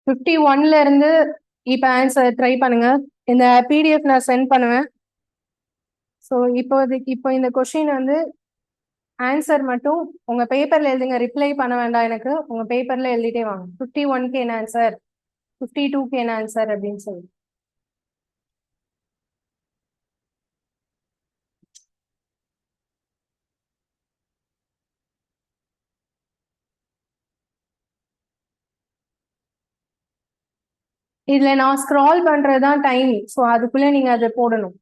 51ல இருந்து இப்ப answer try பண்ணுங்க. இந்த பிடிஎஃப் நான் சென்ட் பண்ணுவேன். ஸோ இப்போ இந்த கொஸ்டின் வந்து ஆன்சர் மட்டும் உங்க பேப்பர்ல எழுதுங்க. ரிப்ளை பண்ண வேண்டாம் எனக்கு. உங்க பேப்பர்ல எழுதிட்டே வாங்க. 51க்கு என்ன ஆன்சர், 52க்கு என்ன ஆன்சர் அப்படின்னு சொல்லி. இதுல நான் ஸ்க்ரால் பண்றதுதான் டைம். ஸோ அதுக்குள்ள நீங்க அதை போடணும்.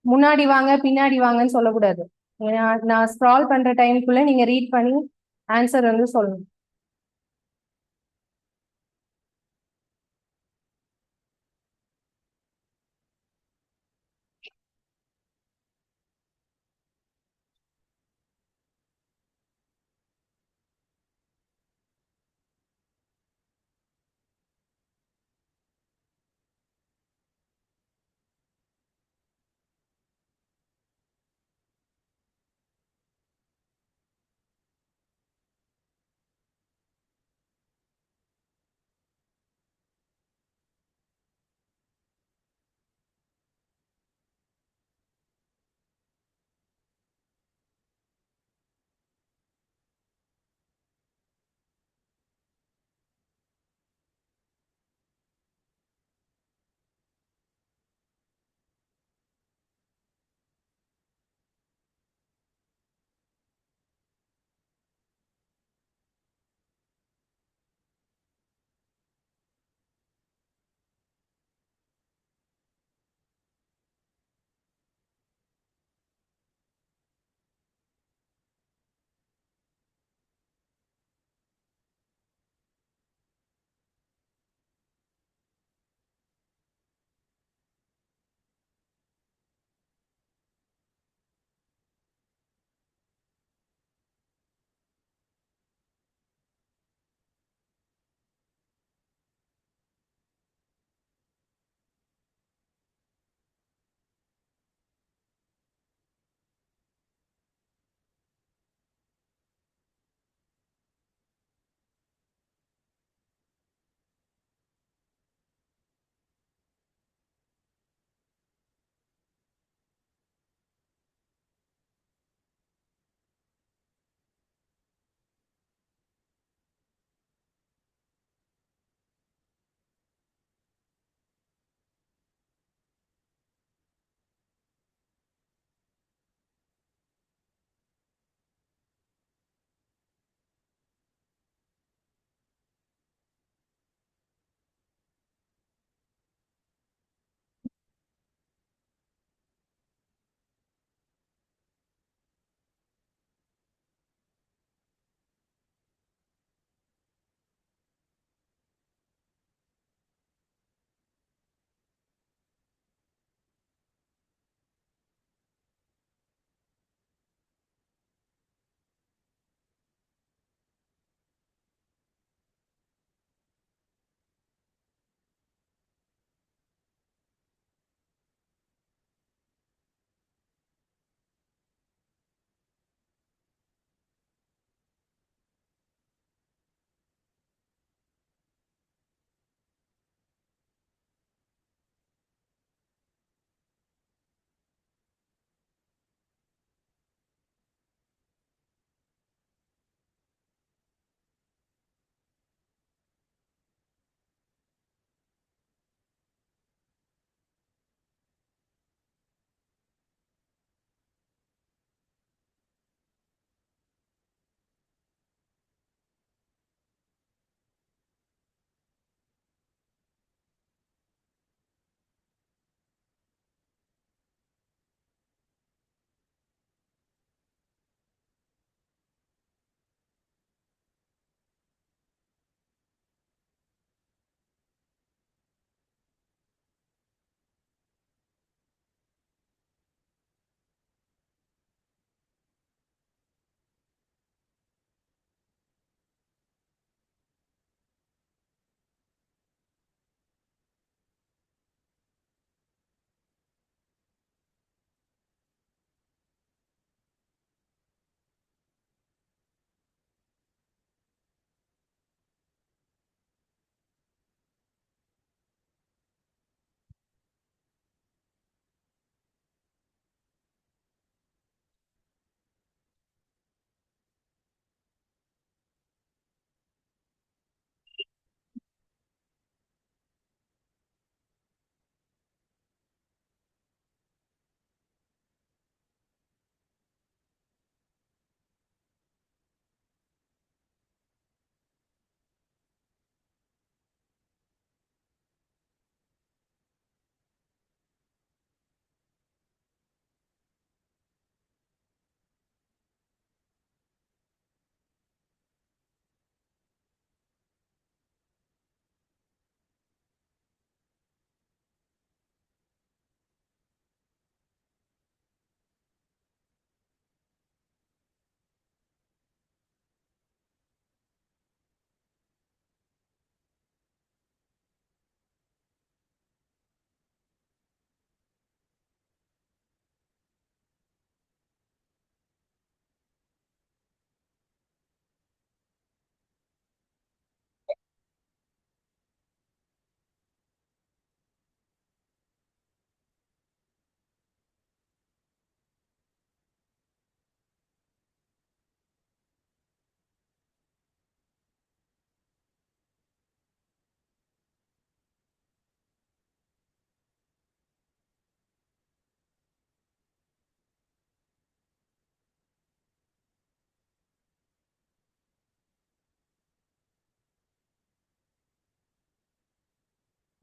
முன்னாடி வாங்க பின்னாடி வாங்கன்னு சொல்லக்கூடாது. ஏன்னா நான் ஸ்க்ரால் பண்ற டைம்குள்ள நீங்க ரீட் பண்ணி ஆன்சர் வந்து சொல்லணும்.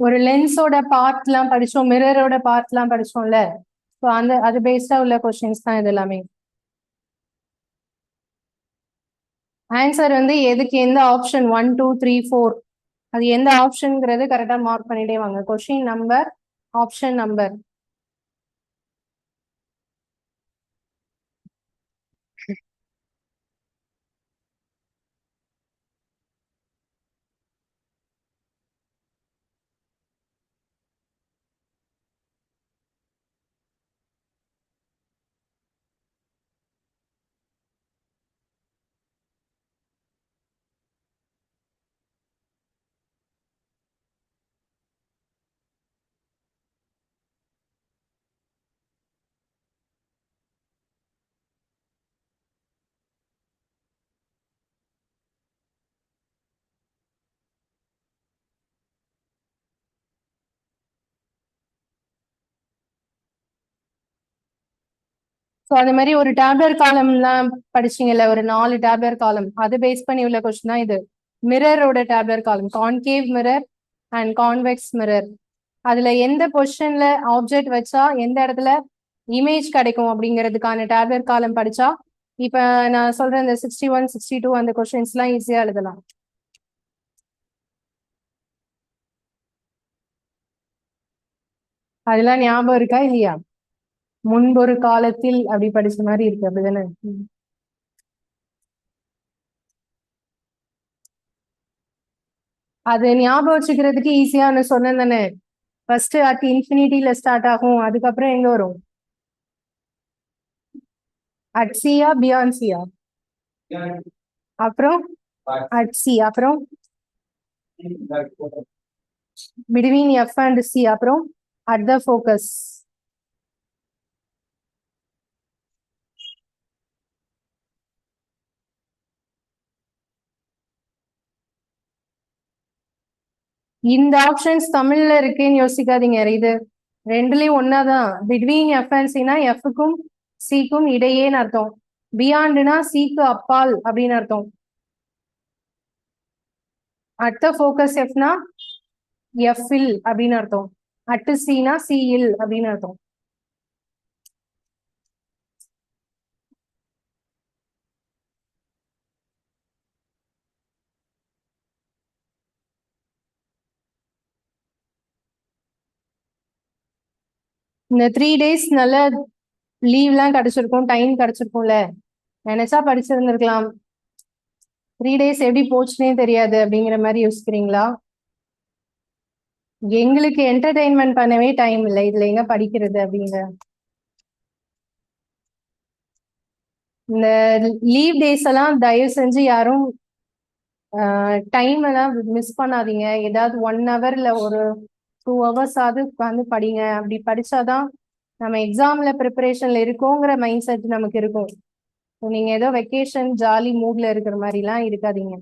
ஒரு லென்ஸோட பார்ட்லாம் படிச்சோம், மிரரோட பார்ட்லாம் படிச்சோம்ல. ஸோ அது பேஸ்டா உள்ள கொஸ்டின்ஸ் தான் இது எல்லாமே. ஆன்சர் வந்து எதுக்கு எந்த ஆப்ஷன் 1 2 3 4 அது எந்த ஆப்ஷன்ங்கிறது கரெக்டா மார்க் பண்ணிட்டே வாங்க. Question number, option number. So அது மாதிரி ஒரு டேப்லர் காலம்லாம் படிச்சீங்கல்ல, ஒரு 4 டேப்லர் காலம், அது பேஸ் பண்ணி உள்ள கொஸ்டின் தான் இது. மிரரோட டேப்லர் காலம், concave mirror and convex mirror. அதுல எந்த பொசிஷன்ல ஆப்ஜெக்ட் வச்சா எந்த இடத்துல இமேஜ் கிடைக்கும் அப்படிங்கிறதுக்கான டேப்லர் காலம் படிச்சா இப்ப நான் சொல்றேன் இந்த 61 62 அந்த கொஸ்டின்ஸ் எல்லாம் ஈஸியா எழுதலாம். அதெல்லாம் ஞாபகம் இருக்கா இல்லையா? முன்பொரு காலத்தில் அப்படி படிச்ச மாதிரி இருக்கு, அப்படிதானே? அது ஞாபகம் வச்சுக்கிறதுக்கு ஈஸியானு சொன்னேன் தானே. ஃபர்ஸ்ட் அட் இன்ஃபினிட்டில ஸ்டார்ட் ஆகும், அதுக்கப்புறம் எங்க வரும்? அட் சியா பியாண்ட் சியா? அப்புறம் அட் சி, அப்புறம் பிட்வீன் எஃப் அண்ட் சி, அப்புறம் அட் த ஃபோக்கஸ். இந்த ஆப்ஷன்ஸ் தமிழ்ல இருக்குன்னு யோசிக்காதீங்க. இது ரெண்டுலயும் ஒன்னாதான். பிட்வீன் எஃப் அண்ட் சினா எஃப்க்கும் சிக்கும் இடையேன்னு அர்த்தம். பியாண்ட்னா சிக்கு அப்பால் அப்படின்னு அர்த்தம். அட் த ஃபோக்கஸ் எஃப்னா எஃப் இல் அப்படின்னு அர்த்தம். அட்டு சினா சி இல் அப்படின்னு அர்த்தம். இந்த 3 days நல்ல லீவ்லாம் கிடைச்சிருக்கும், டைம் கிடைச்சிருக்கும்ல, நினைச்சா படிச்சிருந்திருக்கலாம். 3 days எப்படி போச்சுன்னே தெரியாது அப்படிங்கிற மாதிரி யோசிக்கிறீங்களா? எங்களுக்கு என்டர்டெயின்மெண்ட் பண்ணவே டைம் இல்லை, இதுல எங்க படிக்கிறது அப்படிங்க. இந்த லீவ் டேஸ் எல்லாம் தயவு செஞ்சு யாரும் டைம் எல்லாம் மிஸ் பண்ணாதீங்க. ஏதாவது 1 hour இல்ல ஒரு 2 hours ஆகுது உட்காந்து படிங்க. அப்படி படிச்சாதான் நம்ம எக்ஸாம்ல ப்ரிப்பரேஷன்ல இருக்கோங்கிற மைண்ட் செட் நமக்கு இருக்கும். நீங்க ஏதோ வெக்கேஷன் ஜாலி மூட்ல இருக்கிற மாதிரி எல்லாம் இருக்காதீங்க.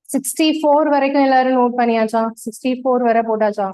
சிக்ஸ்டி ஃபோர் வரைக்கும் எல்லாரும் நோட் பண்ணியாச்சா? 64 வரை போட்டாச்சா?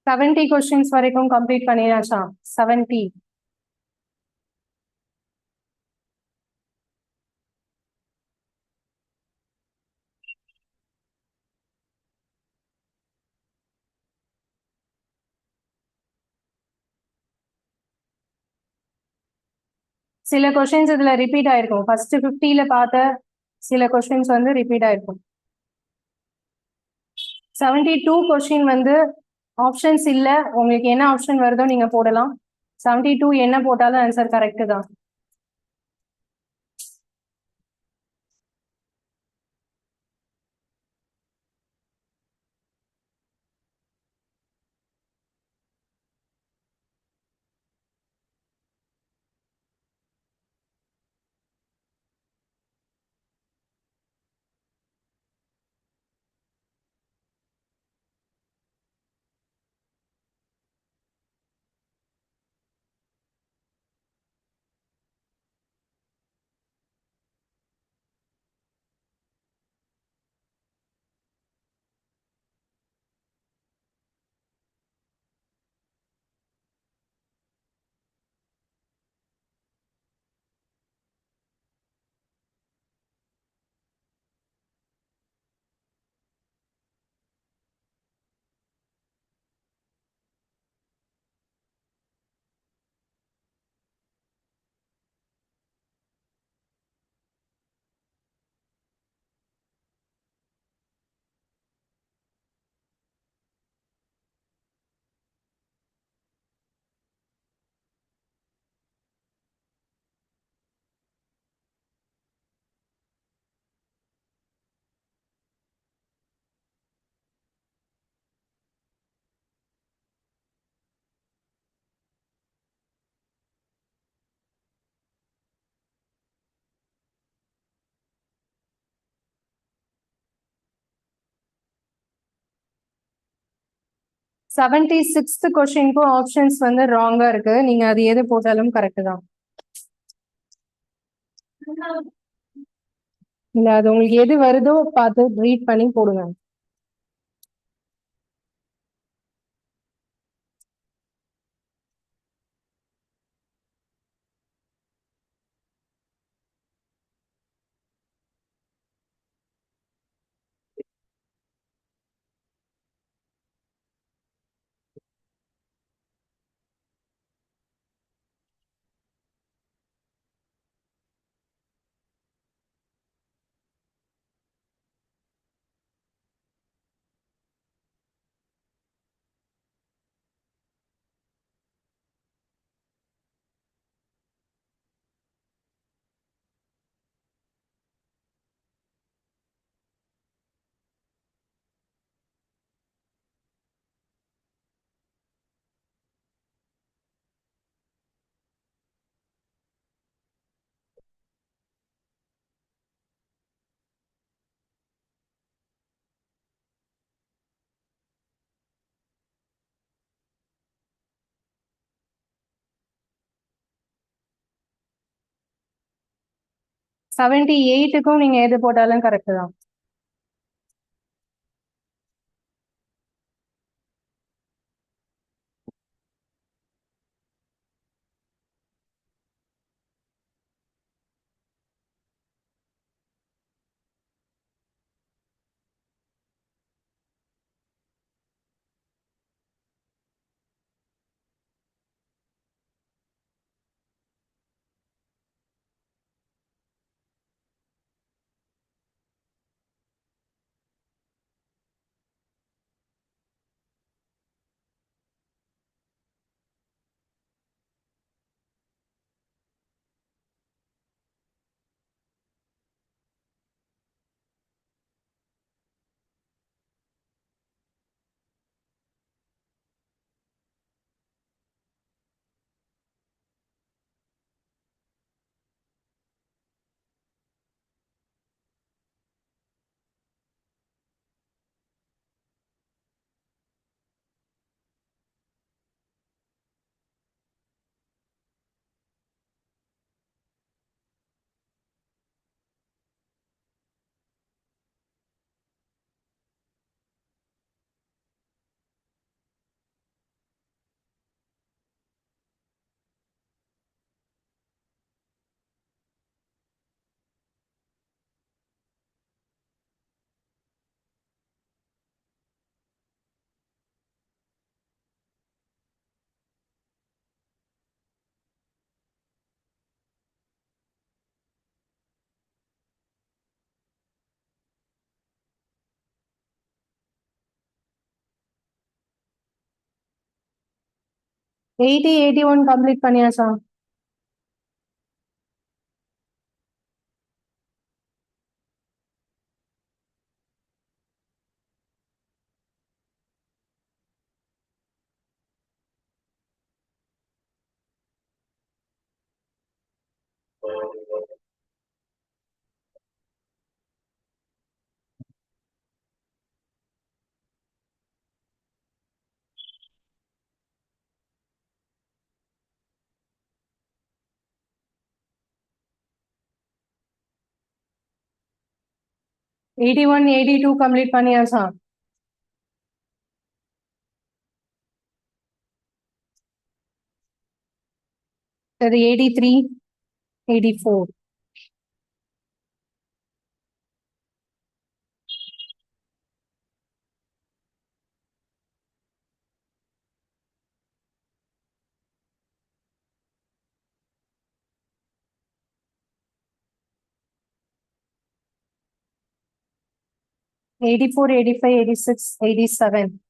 70 கொஸ்டின்ஸ் வரைக்கும் கம்ப்ளீட் பண்ணியாச்சா? 70. சில கொஸ்டின்ஸ் இதுல ரிப்பீட் ஆயிருக்கும். ஃபர்ஸ்ட் 50ல பார்த்த சில கொஸ்டின்ஸ் வந்து ரிப்பீட் ஆயிருக்கும். 72 கொஸ்டின் வந்து ஆப்ஷன்ஸ் இல்ல. உங்களுக்கு என்ன ஆப்ஷன் வருதோ நீங்க போடலாம். 72 என்ன போட்டாலும் ஆன்சர் கரெக்ட் தான். செவன்டி சிக்ஸ்த் கொஸ்டினுக்கும் ஆப்ஷன்ஸ் வந்து ராங்கா இருக்கு. நீங்க அது எது போட்டாலும் கரெக்ட் தான். இல்ல அது உங்களுக்கு எது வருதோ பார்த்து ரீட் பண்ணி போடுங்க. செவன்டி எயிட்டுக்கும் நீங்க எது போட்டாலும் கரெக்ட் தான். 80 81 கம்ப்ளீட் பண்ணியாச்சா? எயிட்டி ஒன் 82 கம்ப்ளீட் பண்ணியாச்சா? சரி, 83 84. 84 85 86 87.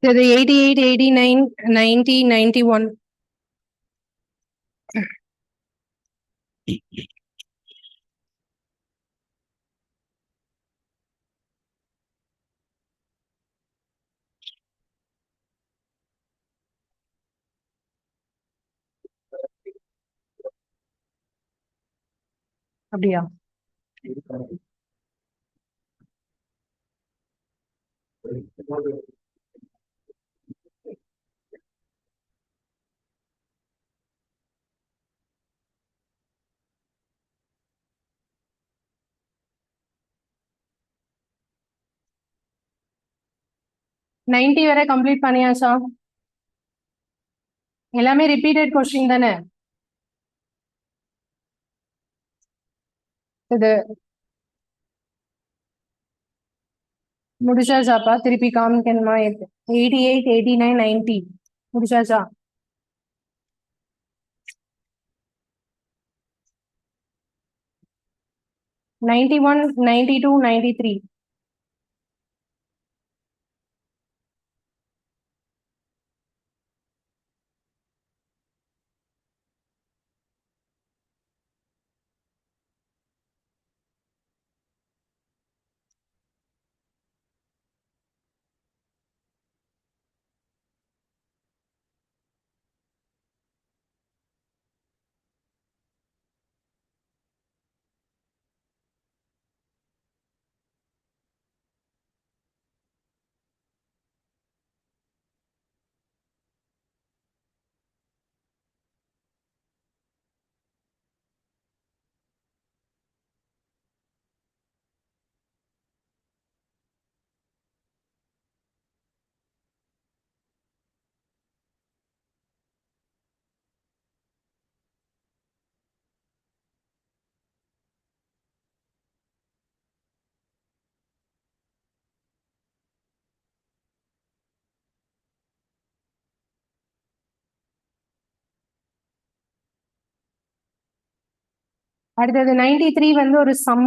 சரி, 88 89 90 91. அப்படியா? 90 வரை கம்ப்ளீட் பண்ணியாச்சா? எல்லாமே ரிப்பீட்டட் கொஸ்டின் தானே? இது முடிச்சாச்சாப்பா? திருப்பி காமிக்கணுமா? 88 89 90 முடிச்சாச்சா? 91 92 93. அடுத்தது 93 வந்து ஒரு சம்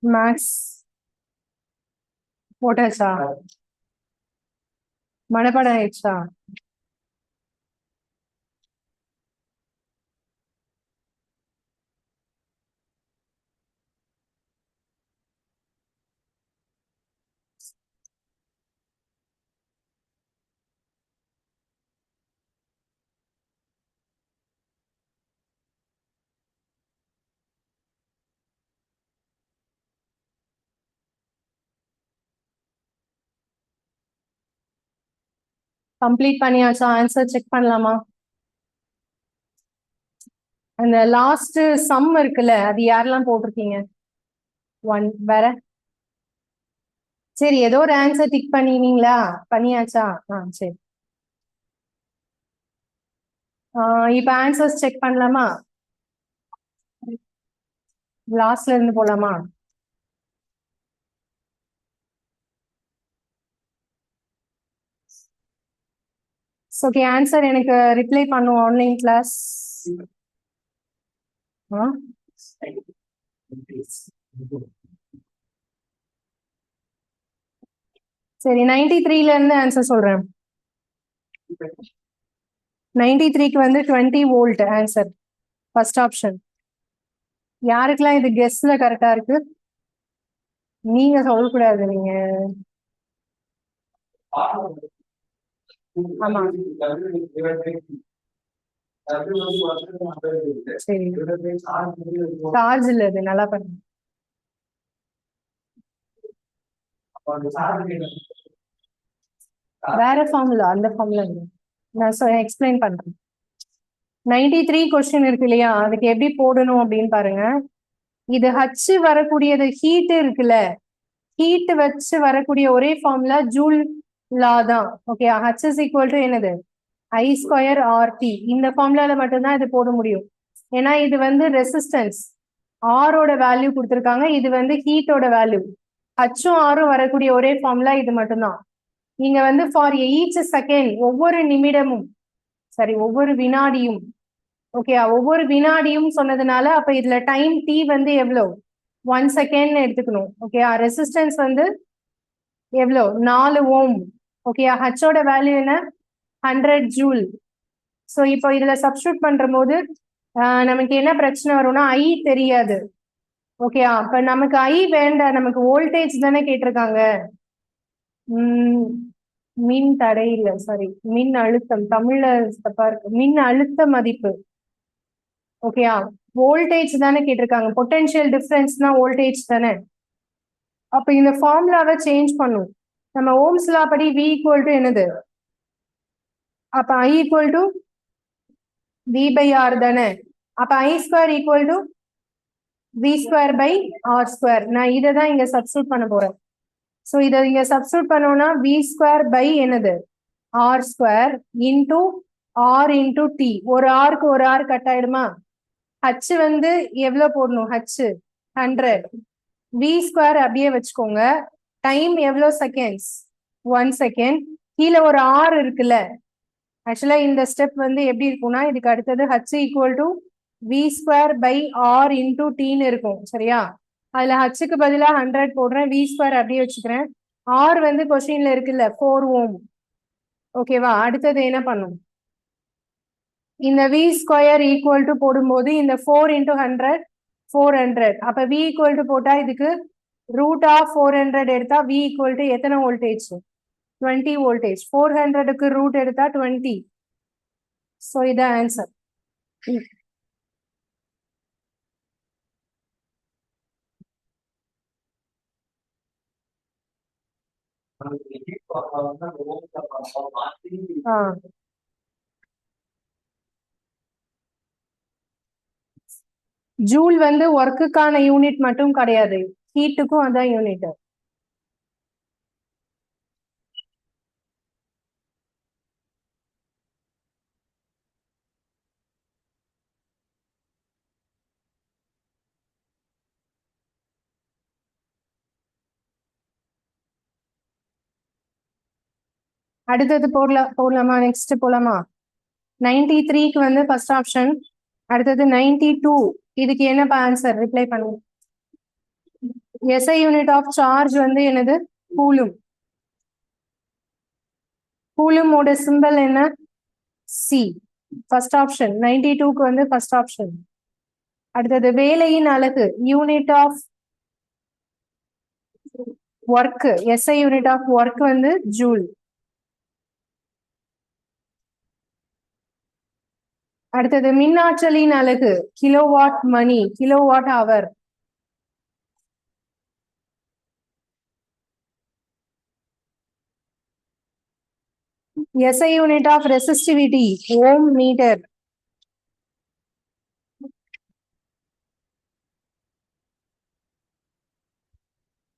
மேக்ஸ் போட்டாச்சா, மனப்பாடம் ஆயிடுச்சா? கம்ப்ளீட் பண்ணியாச்சா? ஆன்சர் செக் பண்ணலாமா? அந்த லாஸ்ட் சம் இருக்குல்ல, அது யாரெல்லாம் போட்டிருக்கீங்க? ஒன் வேற. சரி, ஏதோ ஒரு ஆன்சர் டிக் பண்ணினீங்களா? பண்ணியாச்சா? சரி. இப்ப ஆன்சர்ஸ் செக் பண்ணலாமா? லாஸ்ட்ல இருந்து போலாமா? ஓகே, ஆன்சர் எனக்கு ரிப்ளை பண்ணும் ஆன்லைன் கிளாஸ். சரி, 93ல இருந்து ஆன்சர் சொல்றேன். 93க்கு வந்து 20 வோல்ட் ஆன்சர், ஃபர்ஸ்ட் ஆப்ஷன். யாருக்கெல்லாம் இது கெஸ்ட்ல கரெக்டா இருக்கு? நீங்க சொல்லக்கூடாது, நீங்க. ஆமா, சரி. சார்ஜ் இல்ல, இது நல்லா பண்ணு. வேற ஃபார்முலா, அந்த ஃபார்முலா நான் எக்ஸ்பிளைன் பண்றேன். 93 கொஸ்டின் இருக்கு இல்லையா, அதுக்கு எப்படி போடணும் அப்படின்னு பாருங்க. இது ஹச் வரக்கூடியது ஹீட் இருக்குல்ல, ஹீட் வச்சு வரக்கூடிய ஒரே ஃபார்முலா ஜூல் லா தான். Okay, H is equal to என்னது, ஐ ஸ்கொயர் ஆர்டி. இந்த ஃபார்முலால மட்டும்தான் இது போட முடியும். ஏன்னா இது வந்து ரெசிஸ்டன்ஸ், ஆரோட வேல்யூ கொடுத்துருக்காங்க, இது வந்து ஹீட்டோட வேல்யூ. ஹச்சும் ஆரும் வரக்கூடிய ஒரே ஃபார்முலா இது மட்டும்தான். நீங்க வந்து ஃபார் ஈச் செகண்ட், ஒவ்வொரு நிமிடமும், சரி ஒவ்வொரு வினாடியும், ஓகே ஒவ்வொரு வினாடியும் சொன்னதுனால அப்ப இதுல டைம் டி வந்து எவ்வளோ, 1 செகண்ட் எடுத்துக்கணும். ஓகே, ரெசிஸ்டன்ஸ் வந்து எவ்வளோ, 4 ஓம். ஓகே, ஹச்சோட வேல்யூ என்ன, 100 ஜூல். ஸோ இப்போ இதுல சப்ஸ்டியூட் பண்ற போது நமக்கு என்ன பிரச்சனை வரும்னா, ஐ தெரியாது. ஓகே, அப்ப நமக்கு ஐ வேண்டாம், நமக்கு வோல்டேஜ் தானே கேட்டிருக்காங்க. மின் தடை இல்ல, சாரி மின் அழுத்தம், தமிழ்ல தப்பா இருக்கு, மின் அழுத்த மதிப்பு. ஓகேயா, வோல்டேஜ் தானே கேட்டிருக்காங்க, பொட்டன்ஷியல் டிஃபரன்ஸ்னா வோல்டேஜ் தானே. அப்ப இந்த ஃபார்முலாவை சேஞ்ச் பண்ணும். நம்ம ஓம்ஸ் லா படி V ஈக்குவல் டு என்னது, அப்ப I equal to V by R தானே. அப்ப I square equal to V square by R square. நான் இதை தான் இங்க சப்ஸ்டியூட் பண்ண போறேன். ஸோ இதை இங்க சப்ஸ்டியூட் பண்ணோம்னா V ஸ்கொயர் பை என்னது, R square into R into T. ஒரு ஆருக்கு ஒரு ஆர் கட் ஆயிடுமா? ஹச் வந்து எவ்வளவு போடணும், ஹச் 100. V ஸ்கொயர் அப்படியே வச்சுக்கோங்க. டைம் எவ்வளோ செகண்ட்ஸ், 1 செகண்ட். கீழே ஒரு ஆர் இருக்குல்ல, ஆக்சுவலா இந்த ஸ்டெப் வந்து எப்படி இருக்கும்னா, இதுக்கு அடுத்தது H equal to V square by R into டீன்னு இருக்கும். சரியா, அதுல ஹச்சுக்கு பதிலா 100 போடுறேன், வி ஸ்கொயர் அப்படியே வச்சுக்கிறேன். ஆர் வந்து கொஸ்டின்ல இருக்குல்ல 4 ஓம். ஓகேவா, அடுத்தது என்ன பண்ணும், இந்த வி ஸ்கொயர் ஈக்குவல் டு போடும்போது இந்த 4 இன்டூ 100 400. அப்ப வி ஈக்குவல் டு போட்டா இதுக்கு ரூட் ஆஃப் 400 எடுத்தா வி ஈக்குவல் டு எத்தனை வோல்டேஜ், 20 வோல்டேஜ். 400க்கு ரூட் எடுத்தா 20. ஸோ இதான் ஆன்சர். ஜூல் வந்து ஒர்க்குக்கான யூனிட் மட்டும் கிடையாது, ஹீட்டுக்கும் அதான் யூனிட். அடுத்தது போடலாமா, நெக்ஸ்ட் போலாமா? 93க்கு வந்து ஃபர்ஸ்ட் ஆப்ஷன். அடுத்தது 92 இதுக்கு என்னப்பா ஆன்சர் ரிப்ளை பண்ணுங்க. SI யூனிட் ஆஃப் சார்ஜ் வந்து என்னது? கூலும். கூலுமோட சிம்பல் என்ன? சி. ஃபர்ஸ்ட் ஆப்ஷன் 92க்கு வந்து ஃபர்ஸ்ட் ஆப்ஷன். அடுத்தது வேலையின் அலகு unit of work. SI unit of work வந்து ஜூல். அடுத்தது மின் ஆற்றலின் அலகு கிலோவாட் மணி, kilowatt hour. SI unit of resistivity ohm metre.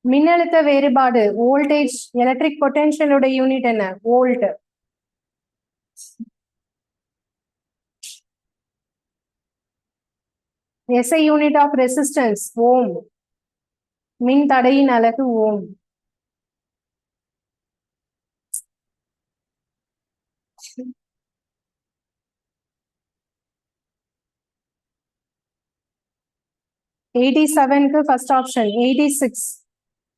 மின்னழுத்த வேறுபாடு வோல்டேஜ் எலக்ட்ரிக் பொட்டன்ஷியலோட யூனிட் என்ன? Volt. SI unit of resistance ohm. மின் தடையின் அலகு ஓம். க்கு first option. 86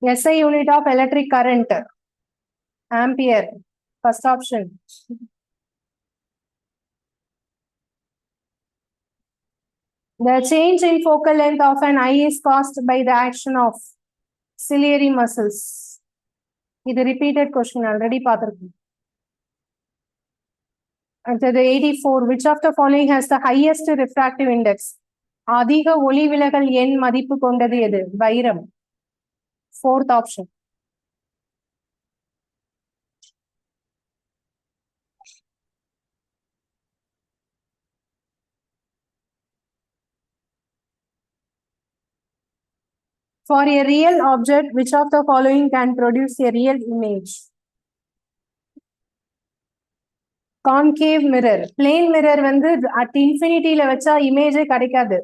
SI unit of electric current ampere. First option. The change in focal length of an eye is caused by the action of ciliary muscles. இது repeated question already பார்த்திருக்கோம். அடுத்தது 84 which of the following has the highest refractive index? அதிக ஒளி விலகல் எண் மதிப்பு கொண்டது எது? வைரம். Fourth option. For a real object, which of the following can produce a real image? Concave mirror. Plane mirror வந்து அட் இன்ஃபினிட்டியில வச்சா இமேஜே கிடைக்காது.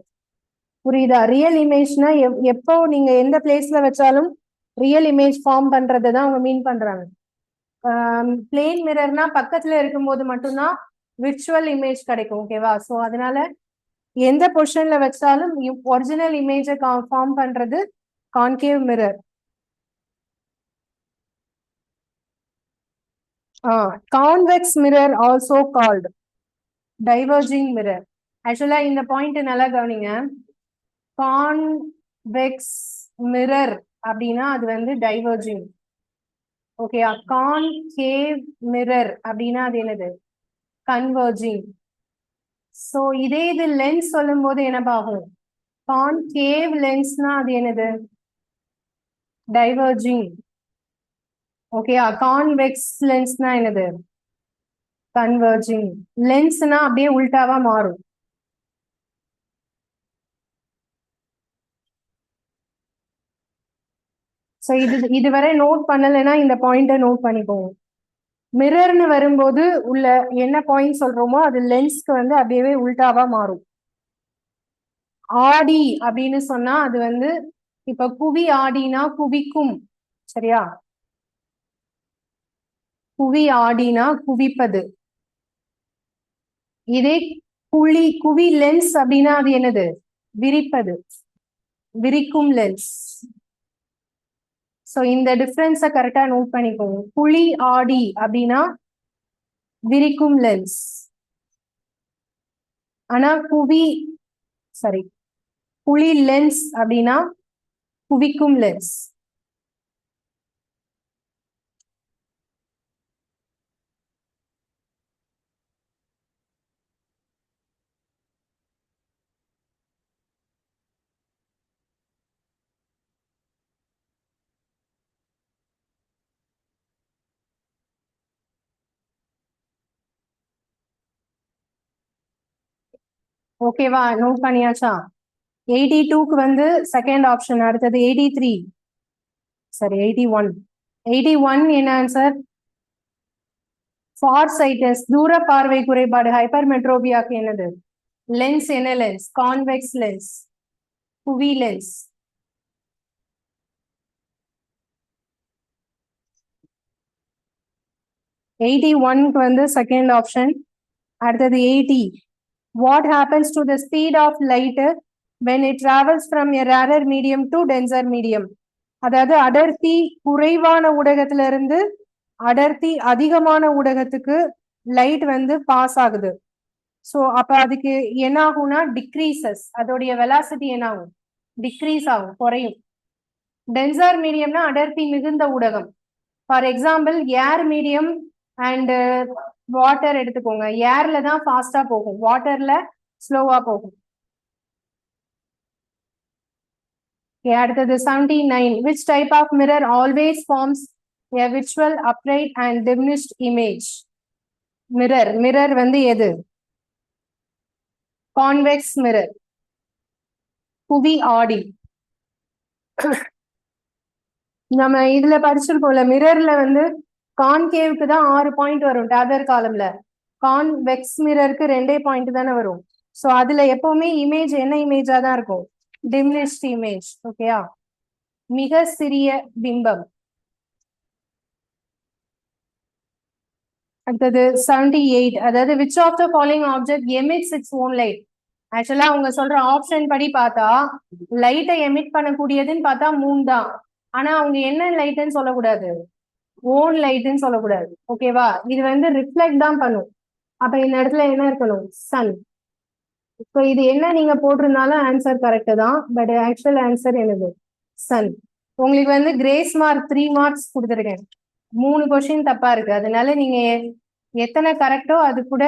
புரியுதா? ரியல் இமேஜ்னா எப்போ நீங்க எந்த பிளேஸ்ல வச்சாலும் ரியல் இமேஜ் ஃபார்ம் பண்றதை தான் அவங்க மீன் பண்றாங்க. பிளேன் மிரர்னா பக்கத்துல இருக்கும்போது மட்டும்தான் விர்ச்சுவல் இமேஜ் கிடைக்கும். ஓகேவா? ஸோ அதனால எந்த பொசிஷன்ல வச்சாலும் ஒரிஜினல் இமேஜை ஃபார்ம் பண்றது concave mirror. Convex mirror also called diverging mirror. ஆக்சுவலா இந்த பாயிண்ட் நல்லா கவனிங்க. கான்வெக்ஸ் மிரர் அப்படின்னா அது வந்து டைவர்ஜிங். ஓகே. கான்கேவ் மிரர் அப்படின்னா அது என்னது? கன்வர்ஜிங். சோ இதே இது லென்ஸ் சொல்லும் போது என்னப்பாகும்? கான்கேவ் லென்ஸ்னா அது என்னது? டைவர்ஜிங். ஓகே. கான்வெக்ஸ் லென்ஸ்னா என்னது? கன்வர்ஜிங். லென்ஸ்னா அப்படியே உல்டாவா மாறும். ஸோ இதுவரை நோட் பண்ணலைன்னா இந்த பாயிண்ட நோட் பண்ணிக்கோங்க. மிரர்னு வரும்போது உள்ள என்ன பாயிண்ட் சொல்றோமோ அது லென்ஸ்க்கு வந்து அப்படியே உல்டாவா மாறும். ஆடி அப்படின்னு சொன்னா அது வந்து இப்ப குவி ஆடினா குவிக்கும். சரியா? குவி ஆடினா குவிப்பது. இதே குவி லென்ஸ் அப்படின்னா அது என்னது? விரிப்பது. விரிக்கும் லென்ஸ். சோ இந்த டிஃபரன்ஸ கரெக்டா நோட் பண்ணிக்கோங்க. குழி ஆடி அப்படின்னா விரிக்கும் லென்ஸ். ஆனா குழி லென்ஸ் அப்படின்னா குவிக்கும் லென்ஸ். ஓகேவா? நோட் பண்ணியாச்சா? 82க்கு வந்து செகண்ட் ஆப்ஷன். அடுத்தது 83. சரி 81. 81 என்ன ஆன்சர்? ஃபார் சைட்டஸ் தூர பார்வை குறைபாடு. ஹைப்பர்மெட்ரோபியாக்கு என்னது? லென்ஸ் என்ன லென்ஸ்? Convex lens. குவி லென்ஸ். க்கு வந்து செகண்ட் ஆப்ஷன். அடுத்தது 80. What happens to the speed of light when it travels from a rarer medium to denser medium. அதாவது அடர்த்தி குறைவான ஊடகத்துல இருந்து அடர்த்தி அதிகமான ஊடகத்துக்கு லைட் வந்து பாஸ் ஆகுது. ஸோ அப்ப அதுக்கு என்ன ஆகும்னா டிக்ரீசஸ், அதோடைய வெலாசிட்டி என்ன ஆகும், டிக்ரீஸ் ஆகும், குறையும். டென்சர் மீடியம்னா அடர்த்தி மிகுந்த ஊடகம். For example air medium and water எடுத்துக்கோங்க. ஏர்ல தான் ஃபாஸ்டா போகும், வாட்டர்ல ஸ்லோவா போகும். அடுத்தது 79. which type of mirror always forms a virtual upright and diminished image? mirror வந்து எது? convex mirror, குவி ஆடி. நம்ம இதுல படிச்சிருக்கோம்ல, மிரர்ல வந்து கான்கேவுக்கு தான் 6 பாயிண்ட் வரும் டேபர் காலம்ல, கான்வெக்ஸ் மிரருக்கு 2 பாயிண்ட் தானே வரும். ஸோ அதுல எப்பவுமே இமேஜ் என்ன இமேஜா தான் இருக்கும், diminished image. ஓகேயா, மிக சிறிய பிம்பம். அடுத்தது 78. அதாவது which of the following object emits its own light? ஆக்சுவலா அவங்க சொல்ற ஆப்ஷன் படி பார்த்தா லைட்டை எமிட் பண்ணக்கூடியதுன்னு பார்த்தா 3 தான். ஆனா அவங்க என்ன லைட்னு சொல்லக்கூடாது, ஓன் லைட்னு சொல்லக்கூடாது. ஓகேவா, இது வந்து ரிஃப்ளெக்ட் தான் பண்ணும். அப்ப இந்த இடத்துல என்ன இருக்கணும், சன். இப்போ இது என்ன நீங்க போட்டிருந்தாலும் ஆன்சர் கரெக்ட் தான், பட் ஆக்சுவல் ஆன்சர் என்னது, சன். உங்களுக்கு வந்து கிரேஸ் மார்க் 3 மார்க்ஸ் கொடுத்துருக்கேன், 3 கொஸ்டின் தப்பா இருக்கு. அதனால நீங்க எத்தனை கரெக்டோ அது கூட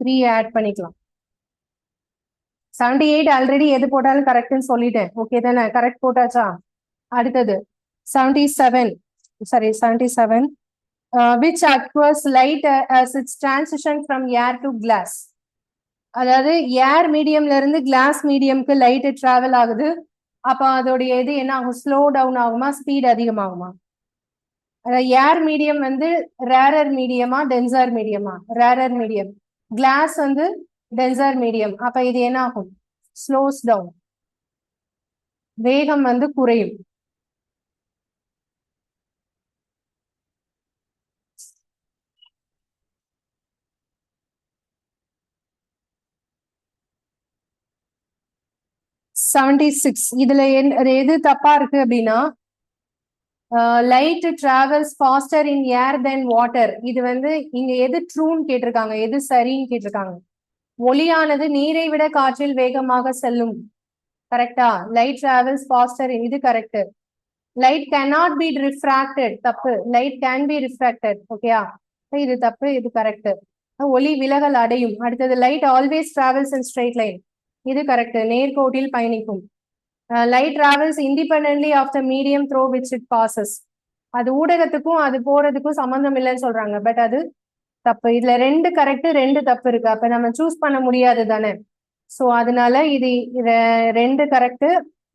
3 ஆட் பண்ணிக்கலாம். 78 ஆல்ரெடி எது போட்டாலும் கரெக்ட்னு சொல்லிட்டேன். ஓகே தானே, கரெக்ட் போட்டாச்சா? அடுத்தது 77. which aqueous light as its transition from air to glass? அதாவது ஏர் மீடியம்ல இருந்து கிளாஸ் மீடியம்க்கு லைட் டிராவல் ஆகுது. அப்ப அதோடைய இது என்ன ஆகும், ஸ்லோ டவுன் ஆகுமா, ஸ்பீட் அதிகமாகுமா? அதாவது ஏர் மீடியம் வந்து ரேரர் மீடியமா டென்சர் மீடியமா? Rarer medium. கிளாஸ் வந்து டென்சர் மீடியம். அப்ப இது என்ன ஆகும், ஸ்லோஸ் டவுன், வேகம் வந்து குறையும். இதுல எது தப்பா இருக்கு அப்படின்னா, லைட் டிராவல்ஸ் ஃபாஸ்டர் இன் ஏர் தென் வாட்டர். இது வந்து இங்க எது ட்ரூன்னு கேட்டிருக்காங்க, எது சரின்னு கேட்டிருக்காங்க. ஒளியானது நீரை விட காற்றில் வேகமாக செல்லும். கரெக்டா, லைட் டிராவல்ஸ் ஃபாஸ்டர், இது correct. Light cannot be refracted, தப்பு. Light can be refracted. ஓகேயா, இது தப்பு, இது கரெக்ட். ஒளி விலகல் அடையும். அடுத்தது light always travels in straight line, இது கரெக்ட், நேர்கோட்டில் பயணிக்கும். Light travels independently of the medium through which it passes. அது ஊடகத்துக்கும் அது போறதுக்கும் சம்பந்தம் இல்லைன்னு சொல்றாங்க, பட் அது தப்பு. இதுல 2 கரெக்ட் 2 தப்பு இருக்கு. அப்ப நம்ம சூஸ் பண்ண முடியாது தானே. ஸோ அதனால இது 2 கரெக்ட்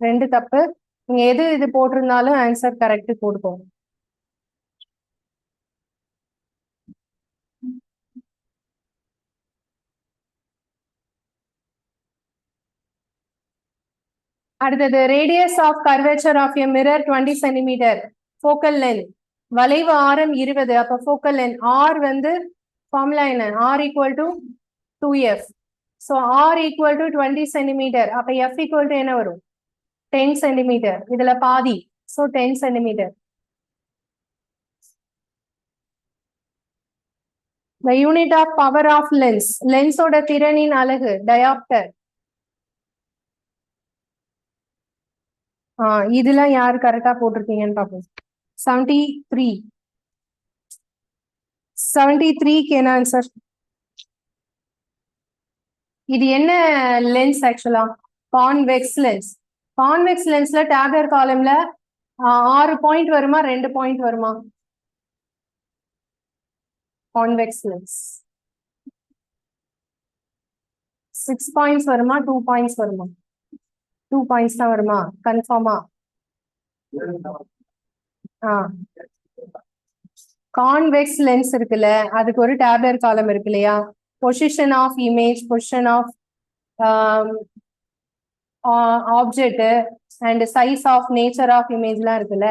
2 தப்பு. நீங்க எது இது போட்டிருந்தாலும் ஆன்சர் கரெக்ட் போட்டுக்கோங்க. அடுத்தது radius of curvature of a mirror 20 centimetre, focal length வளைவு ஆரம் 20. அப்ப ஃபோக்கல் லென்த் ஆர் வந்து ஃபார்முலா என்ன, R equal to 2f. So R equal to 20 centimetre. அப்ப எஃப் ஈக்குவல் டு என்ன வரும், 10 சென்டிமீட்டர். இதுல பாதி, so 10 centimetre. The unit of power of lens, லென்ஸோட திறனின் அலகு டயாப்டர். இதெல்லாம் யாரு கரெக்டா போட்டிருக்கீங்கன்னு பார்ப்போம். 73க்கு என்ன ஆன்சர்? இது என்ன லென்ஸ் ஆக்சுவலா, கான்வெக்ஸ் லென்ஸ். கான்வெக்ஸ் லென்ஸ்ல டேபர் காலம்ல 6 பாயிண்ட் வருமா 2 பாயிண்ட் வருமா? கான்வெக்ஸ் லென்ஸ் 6 பாயிண்ட்ஸ் வருமா 2 பாயிண்ட்ஸ் வருமா? 2 பாயிண்ட்ஸ் தான் வருமா, கன்ஃபார்மா? கான்வெக்ஸ் லென்ஸ் இருக்குல்ல, அதுக்கு ஒரு டேபர் காலம் இருக்கு இல்லையா, position of image, position of object and size of nature of இமேஜ்லாம் இருக்குல்ல,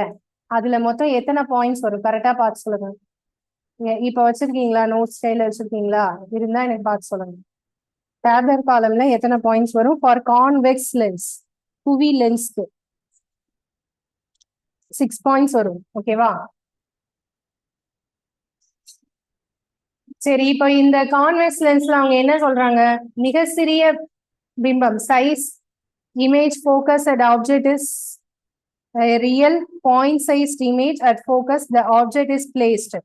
அதுல மொத்தம் எத்தனை பாயிண்ட்ஸ் வரும், கரெக்டா பார்த்து சொல்லுங்க. இப்ப வச்சிருக்கீங்களா, நோட் ஸ்டைல வச்சிருக்கீங்களா? இருந்தா எனக்கு பார்த்து சொல்லுங்க. டேப்லர் காலம்ல எத்தனை பாயிண்ட்ஸ் வரும் ஃபார் கான்வெக்ஸ் லென்ஸ், குவி லென்ஸ்க்கு 6 பாயிண்ட்ஸ் வரும். ஓகேவா? சரி, இப்போ இந்த கான்வெக்ஸ் லென்ஸ்ல அவங்க என்ன சொல்றாங்க? மிக சிறிய பிம்பம், size image focus at object is real point sized image at focus the object is placed.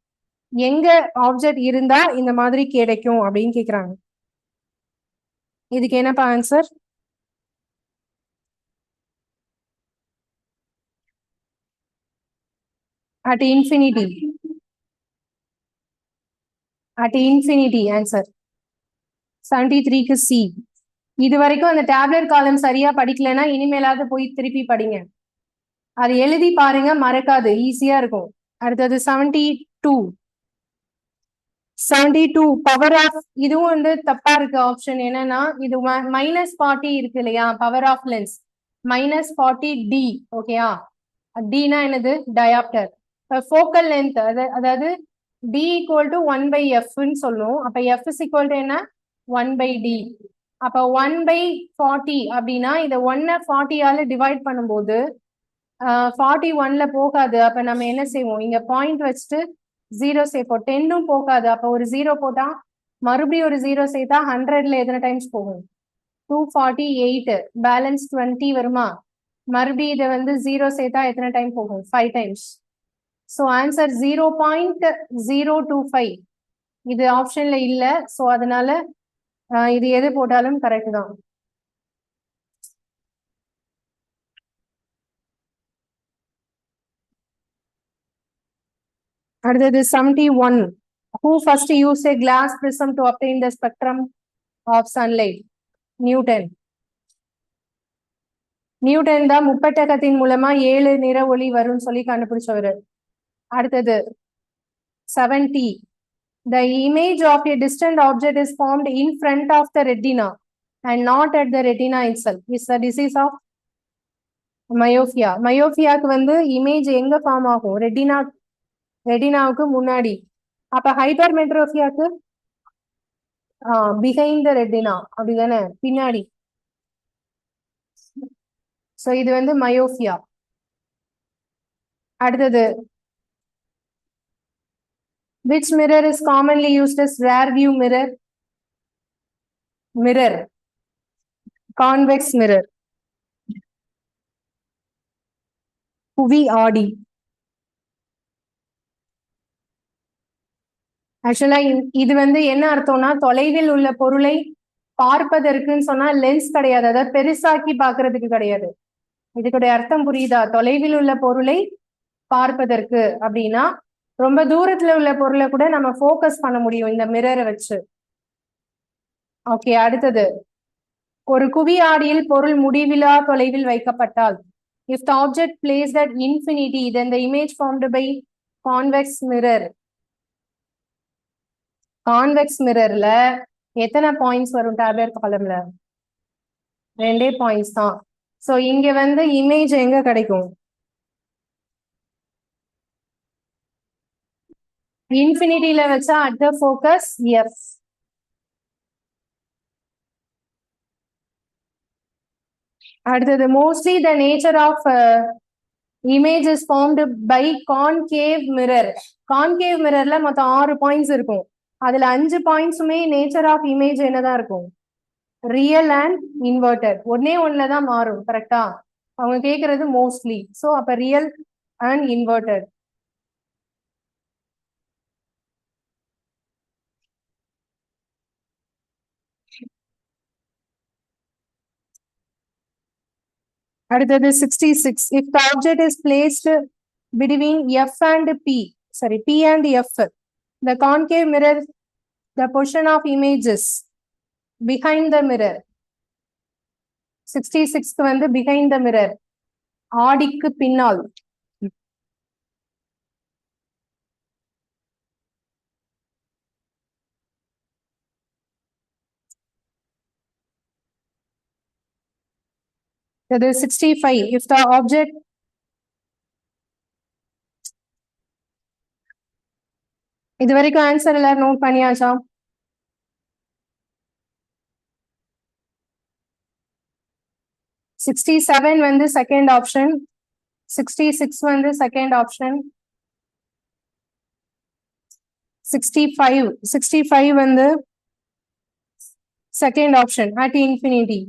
எங்க ஆப்ஜெக்ட் இருந்தா இந்த மாதிரி கிடைக்கும் அப்படின்னு கேக்குறாங்க. இதுக்கு என்னப்பா answer? at infinity. at infinity answer 73க்கு சி. இது வரைக்கும் அந்த டேப்லெட் காலம் சரியா படிக்கலைன்னா இனிமேலாவது போய் திருப்பி படிங்க. அது எழுதி பாருங்க, மறக்காது, ஈஸியா இருக்கும். அடுத்தது 72. 72 பவர் ஆஃப், இதுவும் வந்து தப்பா இருக்கு ஆப்ஷன். என்னன்னா இது -40 இருக்கு இல்லையா, பவர் ஆஃப் லென்ஸ் -40 டி. ஓகேயா? டினா என்னது? டயாப்டர். ஃபோக்கல் லென்த் அதாவது டி ஈக்குவல் டு 1/f சொல்லும். அப்ப f இஸ் ஈக்குவல் டு என்ன? 1/d. அப்ப 1/40 அப்படின்னா இதை 1 40ஆல டிவைட் பண்ணும்போது 41ல போகாது. அப்ப நம்ம என்ன செய்வோம்? இங்க பாயிண்ட் வச்சுட்டு 0 சேர்ப்போம். 10ம் போகாது. அப்ப ஒரு 0 போட்டா மறுபடியும் ஒரு 0 சேர்த்தா 100ல எத்தனை டைம்ஸ் போகும்? 248. பேலன்ஸ் 20 வருமா? மறுபடியும் இதை வந்து 0 சேர்த்தா எத்தனை டைம் போகும்? 5 டைம்ஸ். So answer 0.025. இது ஆப்ஷன்ல இல்ல. ஸோ அதனால இது எது போட்டாலும் கரெக்ட் தான். அடுத்தது 71. Who first used a glass prism to obtain the spectrum of sunlight? Newton. Newton தான் முப்பட்டகத்தின் மூலமா 7 நிற ஒளி வரும்னு சொல்லி கண்டுபிடிச்சவரு. அடுத்தது 70. The image of a distant object is formed in front of the retina and not at the retina itself. Is the disease of myopia. மயோபியாக்கு வந்து image எங்க ஃபார்ம் ஆகும்? ரெட்டினாவுக்கு முன்னாடி. அப்ப ஹைப்பர்மெட்ரோபியாக்கு பிஹைண்ட் த ரெட்டினா, அப்படிதானே? பின்னாடி. சோ இது வந்து மயோபியா. அடுத்தது which mirror is commonly used as rear view mirror? convex mirror. குவி ஆடி. ஆக்சுவலா இது வந்து என்ன அர்த்தம்னா, தொலைவில் உள்ள பொருளை பார்ப்பதற்குன்னு சொன்னா லென்ஸ் கிடையாது, அதாவது பெருசாக்கி பாக்குறதுக்கு கிடையாது. இதுக்குடைய அர்த்தம் புரியுதா? தொலைவில் உள்ள பொருளை பார்ப்பதற்கு அப்படின்னா ரொம்ப தூரத்துல உள்ள பொருளை கூட நம்ம ஃபோக்கஸ் பண்ண முடியும் இந்த மிரரை வச்சு. ஓகே, அடுத்தது ஒரு குவி ஆடியில் பொருள் முடிவிலா தொலைவில் வைக்கப்பட்டால், if the object placed at infinity, then the image formed by convex mirror. Convex மிரர்ல எத்தனை பாயிண்ட்ஸ் வரும்? டேப்லெட் காலம்ல 2 பாயிண்ட்ஸ் தான். சோ இங்க வந்து இமேஜ் எங்க கிடைக்கும்? இன்ஃபினிட்டில வச்சா அட் த ஃபோக்கஸ் எஃப். அடுத்தது mostly the nature of image is formed by concave mirror. Concave மிரர்ல மொத்தம் 6 பாயிண்ட்ஸ் இருக்கும். அதுல 5 பாயிண்ட்ஸுமே நேச்சர் ஆஃப் இமேஜ் என்னதான் இருக்கும்? Real and inverted. ஒன்னுலதான் மாறும். கரெக்டா? அவங்க கேக்குறது மோஸ்ட்லி. சோ அப்ப ரியல் அண்ட் இன்வெர்டட். அடுத்தது 66. If the object is placed between F and P, sorry, P and F, the concave mirror, the position of images behind the mirror. 66 வந்து behind the mirror, ஆடிக்கு பின்னால். That is 65. If the object இது வரைக்கும் answer எல்லாரும் note பண்ணியாச்சா? 67 வந்து second option, 66 வந்து second option, 65 வந்து second option at infinity.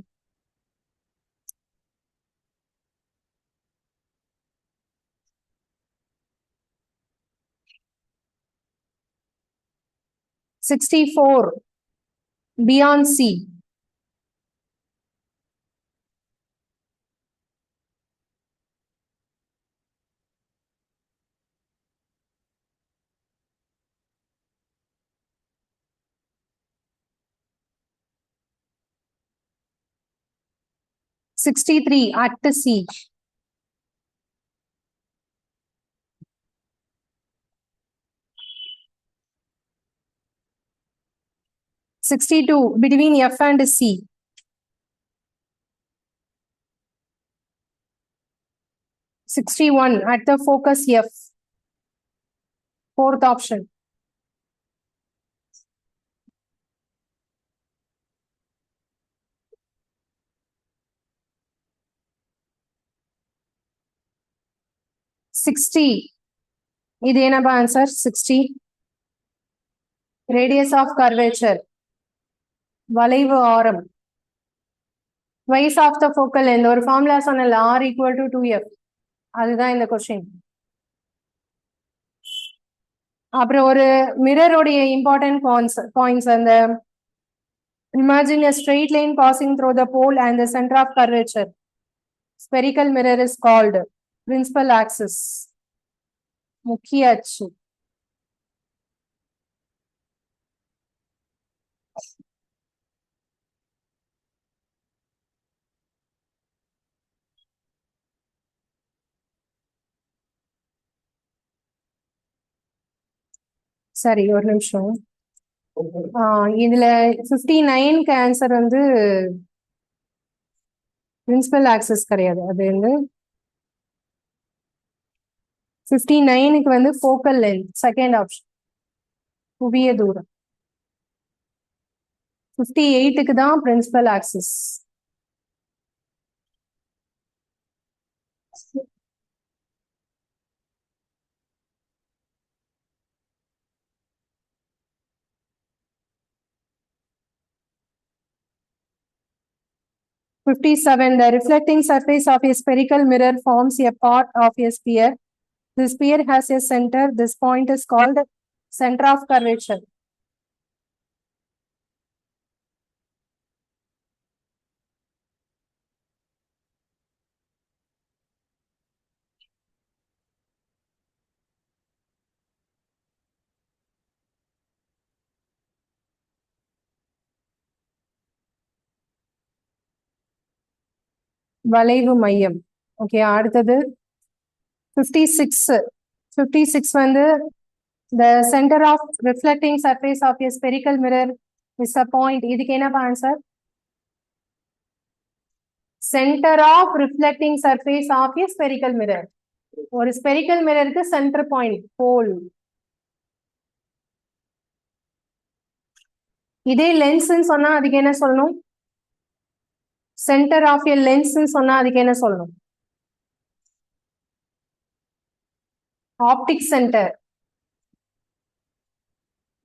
$64 beyond C. $63 at the C. $62 between F and C. $61 at the focus F. Fourth option. $60. இது என்னப்பா ஆன்சர்? 60. Radius of curvature. வளைவு ஆரம். Twice of the focal length. ஒரு formula சொன்னல R equal to 2F. அதுதான் இந்த question. அப்புறம் ஒரு மிரருடைய இம்பார்ட்டன்ட் பாயிண்ட்ஸ் அந்த imagine a straight line passing through the pole and the center of curvature. Spherical mirror is called principal axis. முக்கிய அச்சு. சரி ஒரு நிமிஷம். இதுல 59க்கு ஆன்சர் வந்து பிரின்சிபல் ஆக்சிஸ் கிடையாது. அது வந்து 59க்கு வந்து ஃபோக்கல் லென்த் செகண்ட் ஆப்ஷன் குவிய தூரம். 58க்கு தான் principal axis. $57. The reflecting surface of a spherical mirror forms a part of a sphere. The sphere has a center. This point is called center of curvature. வளைவு மையம். Okay, அடுத்தது 56 வந்து the center of reflecting surface of a spherical mirror is a point. இதுக்கு என்ன answer? center of reflecting surface of a spherical mirror. ஒரு spherical mirrorக்கு center point pole. இதே லென்ஸ்ன்னு சொன்னா அதுக்கு என்ன சொல்லணும்? சென்டர் ஆஃப் எ லென்ஸ்ன்னு சொன்னா அதுக்கு என்ன சொல்லணும்? Optic centre.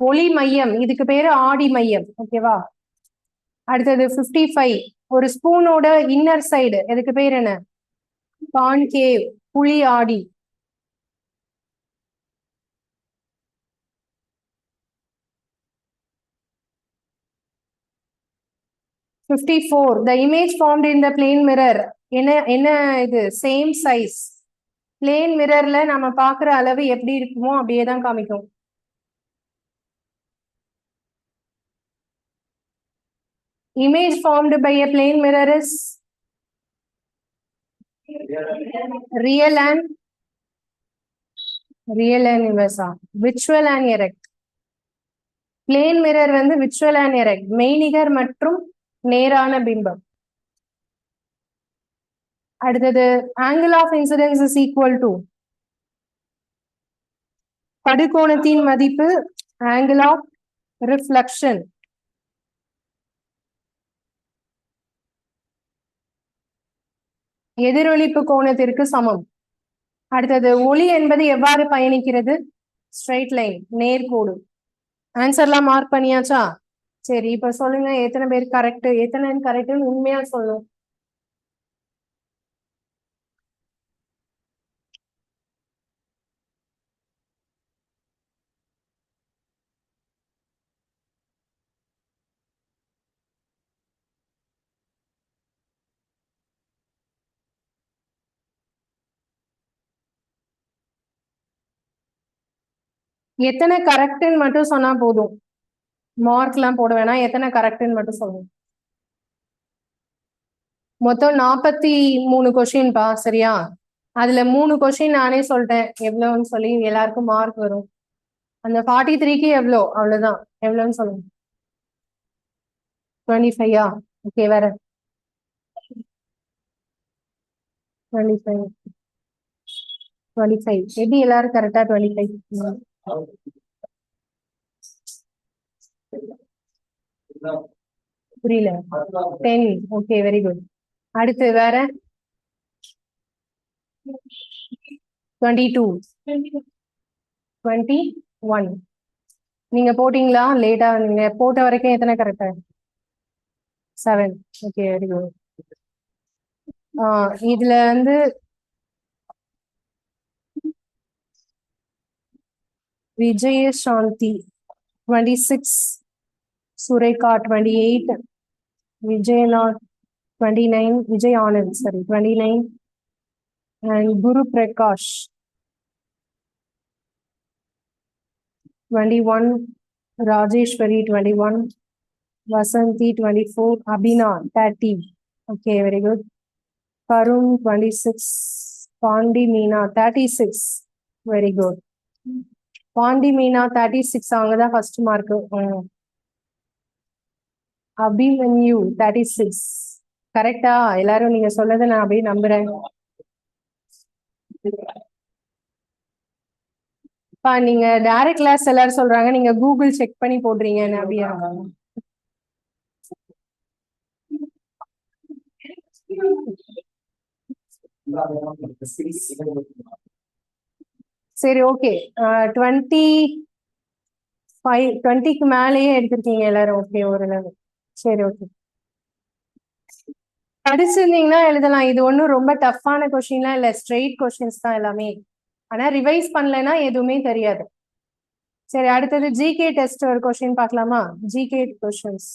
ஒளி மையம், இதுக்கு பேரு ஆடி மையம். ஓகேவா? அடுத்தது 55. ஒரு ஸ்பூனோட இன்னர் சைடு இதுக்கு பேர் என்ன? கான்கேவ், குழி ஆடி. $54. The image formed in the plane mirror. என்ன இது? Same size. பிளேன் மிரர்ல நம்ம பாக்குற அளவு எப்படி இருக்குமோ அப்படியே தான் காமிக்கும். Image formed by a plane mirror is real and inverse. Virtual and erect. Plane mirror வந்து virtual and erect. மெய்நிகர் மற்றும் நேரான பிம்பம். அடுத்தது angle of incidence is equal to படுகோணத்தின் மதிப்பு angle of reflection. எதிரொலிப்பு கோணத்திற்கு சமம். அடுத்தது ஒளி என்பது எவ்வாறு பயணிக்கிறது? ஸ்ட்ரைட் லைன், நேர்கோடு. ஆன்சர்லாம் மார்க் பண்ணியாச்சா? சரி, இப்ப சொல்லுங்க எத்தனை பேர் கரெக்ட், எத்தனை கரெக்ட்னு உண்மையா சொல்லணும். எத்தனை கரெக்ட்னு மட்டும் சொன்னா போதும், மார்க்லாம் போட வேணாம். எத்தனை கரெக்ட்னு மட்டும் சொல்லணும். மொத்தம் 43 கொஸ்டின்பா, சரியா? அதுல 3 கொஸ்டின் நானே சொல்லிட்டேன் எவ்வளவுன்னு சொல்லி, எல்லாருக்கும் மார்க் வரும். அந்த 43க்கு எவ்வளோ, அவ்வளவுதான். எவ்வளவுன்னு சொல்லுங்க. 25-ஆ? ஓகே, வேற 25, 25 எப்படி எல்லாரும் கரெக்டா 25? புரியல. 10. Okay, very good. அடுத்து வேற 22, 21. நீங்க போட்டீங்களா? லேட்டா நீங்க போட்ட வரைக்கும் எத்தனை கரெக்டா? 7. Okay, very good. இதுல வந்து Vijayashanti 26, Surekha 28, Vijaynath 29, Vijay Anand sorry 29, and Guru Prakash 21, Rajeshwari 21, Vasanthi 24, Abhina 30. Okay, very good. Karun 26, Pandi Meena 36. Very good. Pandi Meena 36 அவங்கதான் ஃபர்ஸ்ட் மார்க். அபிமன்யு 36. கரெக்டா? எல்லாரும் நீங்க சொல்லதை நான் அப்படியே நம்புறேன். நீங்க டைரக்ட் கிளாஸ் எல்லாரும் சொல்றாங்க, நீங்க கூகுள் செக் பண்ணி போடுறீங்க அப்படியா? சரி, ஓகே. 20க்கு மேலேயே எடுத்திருக்கீங்க எல்லாரும். ஓகே, ஓரளவு. சரி, ஓகே. படிச்சிருந்தீங்கன்னா எழுதலாம். இது ஒன்றும் ரொம்ப டஃப்பான கொஸ்டின்லாம் இல்லை, ஸ்ட்ரெயிட் கொஸ்டின்ஸ் தான் எல்லாமே. ஆனா ரிவைஸ் பண்ணலைன்னா எதுவுமே தெரியாது. சரி, அடுத்தது ஜிகே டெஸ்ட் ஒரு கொஸ்டின் பார்க்கலாமா? GK questions.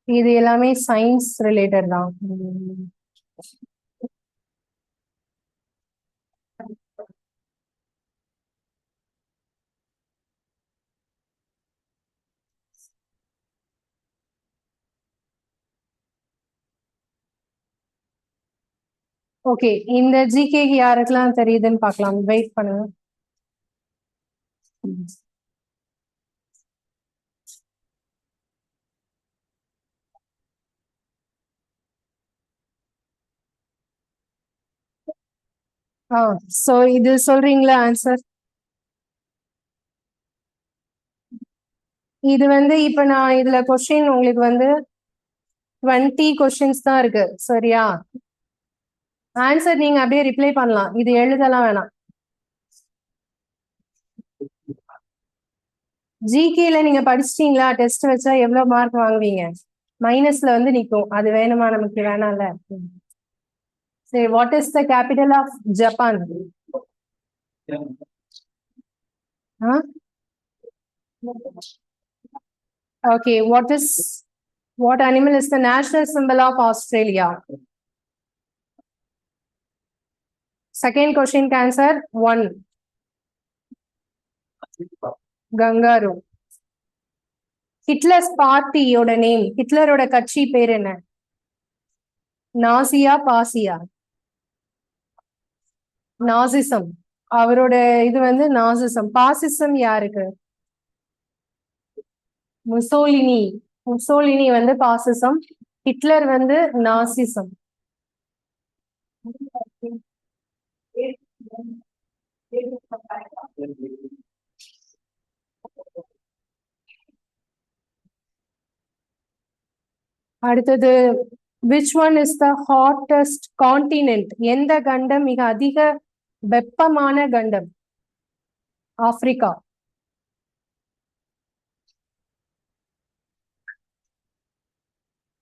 இது எல்லாமே சயின்ஸ் ரிலேட்டட் தான். ஓகே, இந்த ஜிகேக்கு யாருக்கெல்லாம் தெரியுதுன்னு பார்க்கலாம். வெயிட் பண்ணுங்க. சோ இது சொல்றீங்களா ஆன்சர்? இது வந்து இப்ப நான் இதுல கொஸ்டின் உங்களுக்கு வந்து 20 கொஸ்டின்ஸ் தான் இருக்கு, சரியா? ஆன்சர் நீங்க அப்படியே ரிப்ளை பண்ணலாம், இது எழுதலாம் வேணாம். ஜிகேல நீங்க படிச்சிட்டீங்களா? டெஸ்ட் வச்சா எவ்வளவு மார்க் வாங்குவீங்க? மைனஸ்ல வந்து நிக்கும், அது வேணுமா நமக்கு? வேணாம்ல. சரி, what is the capital of Japan? Okay, what animal is the national symbol of Australia? Second question answer 1. Kangaroo. Hitler's பார்ட்டியோட நேம், ஹிட்லரோட கட்சி பேர் என்ன? நாசியா பாசியா? நாசிசம். அவரோட இது வந்து நாசிசம். பாசிசம் யாருக்கு? முசோலினி. முசோலினி வந்து பாசிசம், ஹிட்லர் வந்து நாசிசம். அடுத்தது, which one is the hottest continent? எந்த கண்டம் மிக அதிக வெப்பமான கண்டம்? Africa.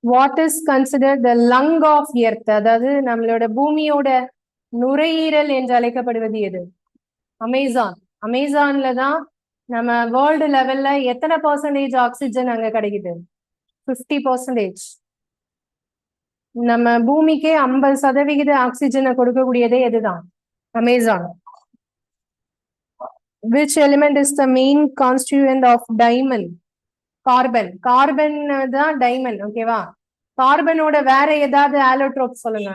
What is considered the lung of earth? அதாவது நம்மளோட பூமியோட நுரையீரல் என்று அழைக்கப்படுவது எது? அமேசான். அமேசான்ல தான் நம்ம வேர்ல்டு லெவல்ல எத்தனை பர்சன்டேஜ் ஆக்சிஜன் அங்க கிடைக்குது? 50%. நம்ம பூமிக்கே 50% ஆக்சிஜனை கொடுக்கக்கூடியதே எதுதான்? Amazon. Which element is the main constituent of diamond? Carbon. Carbon தான் டைமண்ட். ஓகேவா? கார்பனோட வேற ஏதாவது ஆலோட்ரோப் சொல்லுங்க.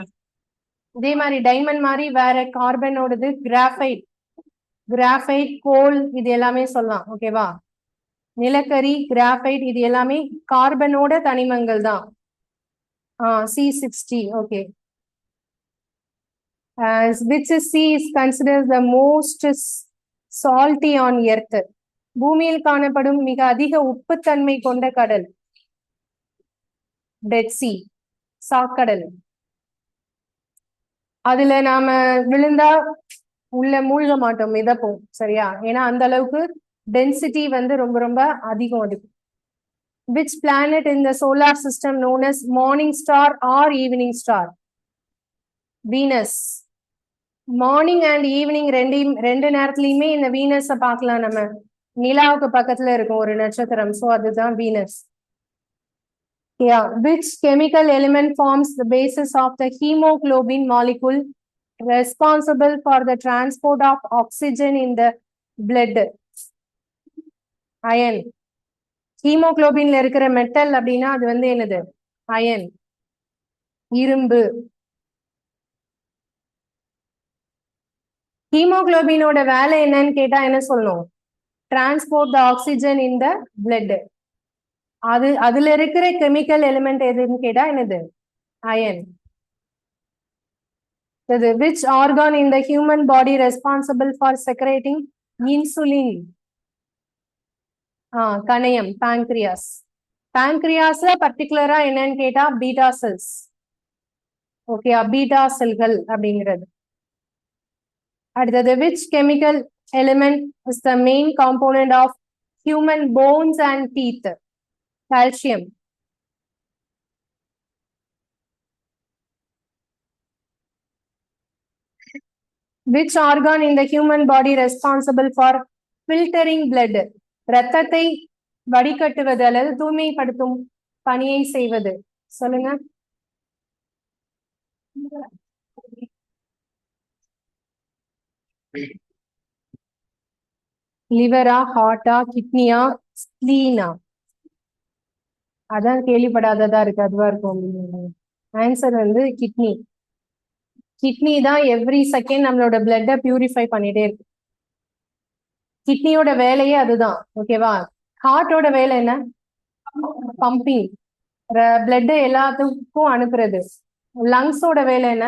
இதே மாதிரி டைமண்ட் மாதிரி வேற கார்பனோடது கிராஃபைட். கிராஃபைட், கோல், இது எல்லாமே சொல்லலாம். ஓகேவா? நிலக்கரி, கிராஃபைட், இது எல்லாமே கார்பனோட தனிமங்கள் தான். C60. Okay. Which sea is considered the most salty on earth? பூமியில் காணப்படும் மிக அதிக உப்புத்தன்மை கொண்ட கடல்? டெட் சி, சாக்கடல். அதுல நாம விழுந்தா உள்ள மூழ்க மாட்டோம், மிதப்போம். சரியா? ஏன்னா அந்த அளவுக்கு டென்சிட்டி வந்து ரொம்ப ரொம்ப அதிகம் அதுக்கு. Which planet in the solar system known as morning star or evening star? Venus. Morning and evening ரெண்டு நேரத்துலயுமே இந்த வீனஸ பார்க்கலாம். நம்ம நிலாவுக்கு பக்கத்துல இருக்கும் ஒரு நட்சத்திரம். சோ அதுதான் Venus. Which chemical element forms the basis of the hemoglobin molecule responsible for the transport of oxygen in the blood? Iron. ஹீமோகுளோபின்ல இருக்கிற மெட்டல் அப்படின்னா அது வந்து என்னது? அயன், இரும்பு. ஹீமோகுளோபினோட வேலை என்னன்னு கேட்டா என்ன சொல்லணும்? Transport the oxygen in the blood. அதுல இருக்கிற கெமிக்கல் எலிமெண்ட் எதுன்னு கேட்டா என்னது? Iron. Which organ in the human body responsible for secreting insulin? கணையம், pancreas. pancreasல பர்டிகுலரா என்னன்னு கேட்டா பீட்டா செல்ஸ். ஓகே, பீட்டா செல்கள் அப்படிங்கிறது. அடுத்தது, which chemical element is the main component of human bones and teeth? Calcium. Which organ in the human body responsible for filtering blood? ரத்தத்தை வடிகட்டுவது அல்லது தூய்மைப்படுத்தும் பணியை செய்வது. சொல்லுங்க. லிவரா, ஹார்ட்டா, கிட்னியா, ஸ்ப்ளீனா? அதான் கேள்விப்படாததா இருக்கு, அதுவா இருக்கும். ஆன்சர் வந்து கிட்னி. கிட்னி தான் எவ்ரி செகண்ட் நம்மளோட பிளட்டை பியூரிஃபை பண்ணிட்டே இருக்கு. கிட்னியோட வேலையே அதுதான். ஓகேவா? ஹார்ட்டோட வேலை என்ன? பம்பிங், பிளட் எல்லாத்துக்கும் அனுப்புறது. லங்ஸோட வேலை என்ன?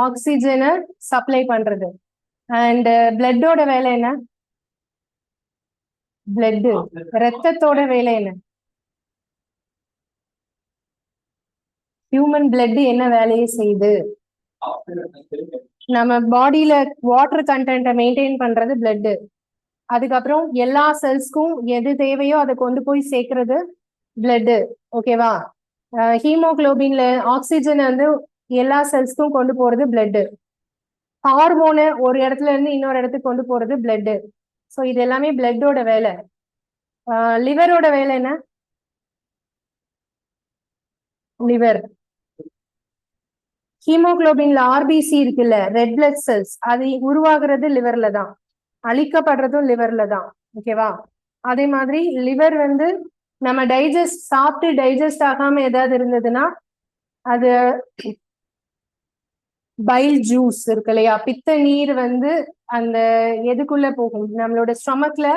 ஆக்சிஜனை சப்ளை பண்றது. அண்ட் பிளட்டோட வேலை என்ன? பிளட், ரத்தத்தோட வேலை என்ன? ஹியூமன் பிளட் என்ன வேலையை செய்யுது? நம்ம பாடியில வாட்டர் கண்டென்ட்டை மெயின்டைன் பண்றது பிளட். அதுக்கப்புறம் எல்லா செல்ஸ்க்கும் எது தேவையோ அதை கொண்டு போய் சேர்க்கறது பிளட். ஓகேவா? ஹீமோகுளோபின்ல ஆக்சிஜன் வந்து எல்லா செல்ஸ்க்கும் கொண்டு போறது பிளட். ஹார்மோனை ஒரு இடத்துல இருந்து இன்னொரு இடத்துக்கு கொண்டு போறது பிளட். ஸோ இது எல்லாமே பிளட்டோட வேலை. லிவரோட வேலை என்ன? லிவர். ஹீமோகுளோபின்ல ஆர்பிசி இருக்குல்ல, ரெட் பிளட் செல்ஸ், அது உருவாகிறது லிவர்ல தான், அழிக்கப்படுறதும் லிவர்ல தான். ஓகேவா? அதே மாதிரி லிவர் வந்து நம்ம சாப்பிட்டு டைஜஸ்ட் ஆகாம ஏதாவது இருந்ததுன்னா அது பைல் ஜூஸ் இருக்கு இல்லையா, பித்த நீர் வந்து அந்த எதுக்குள்ள போகும், நம்மளோட ஸ்டொமக்ல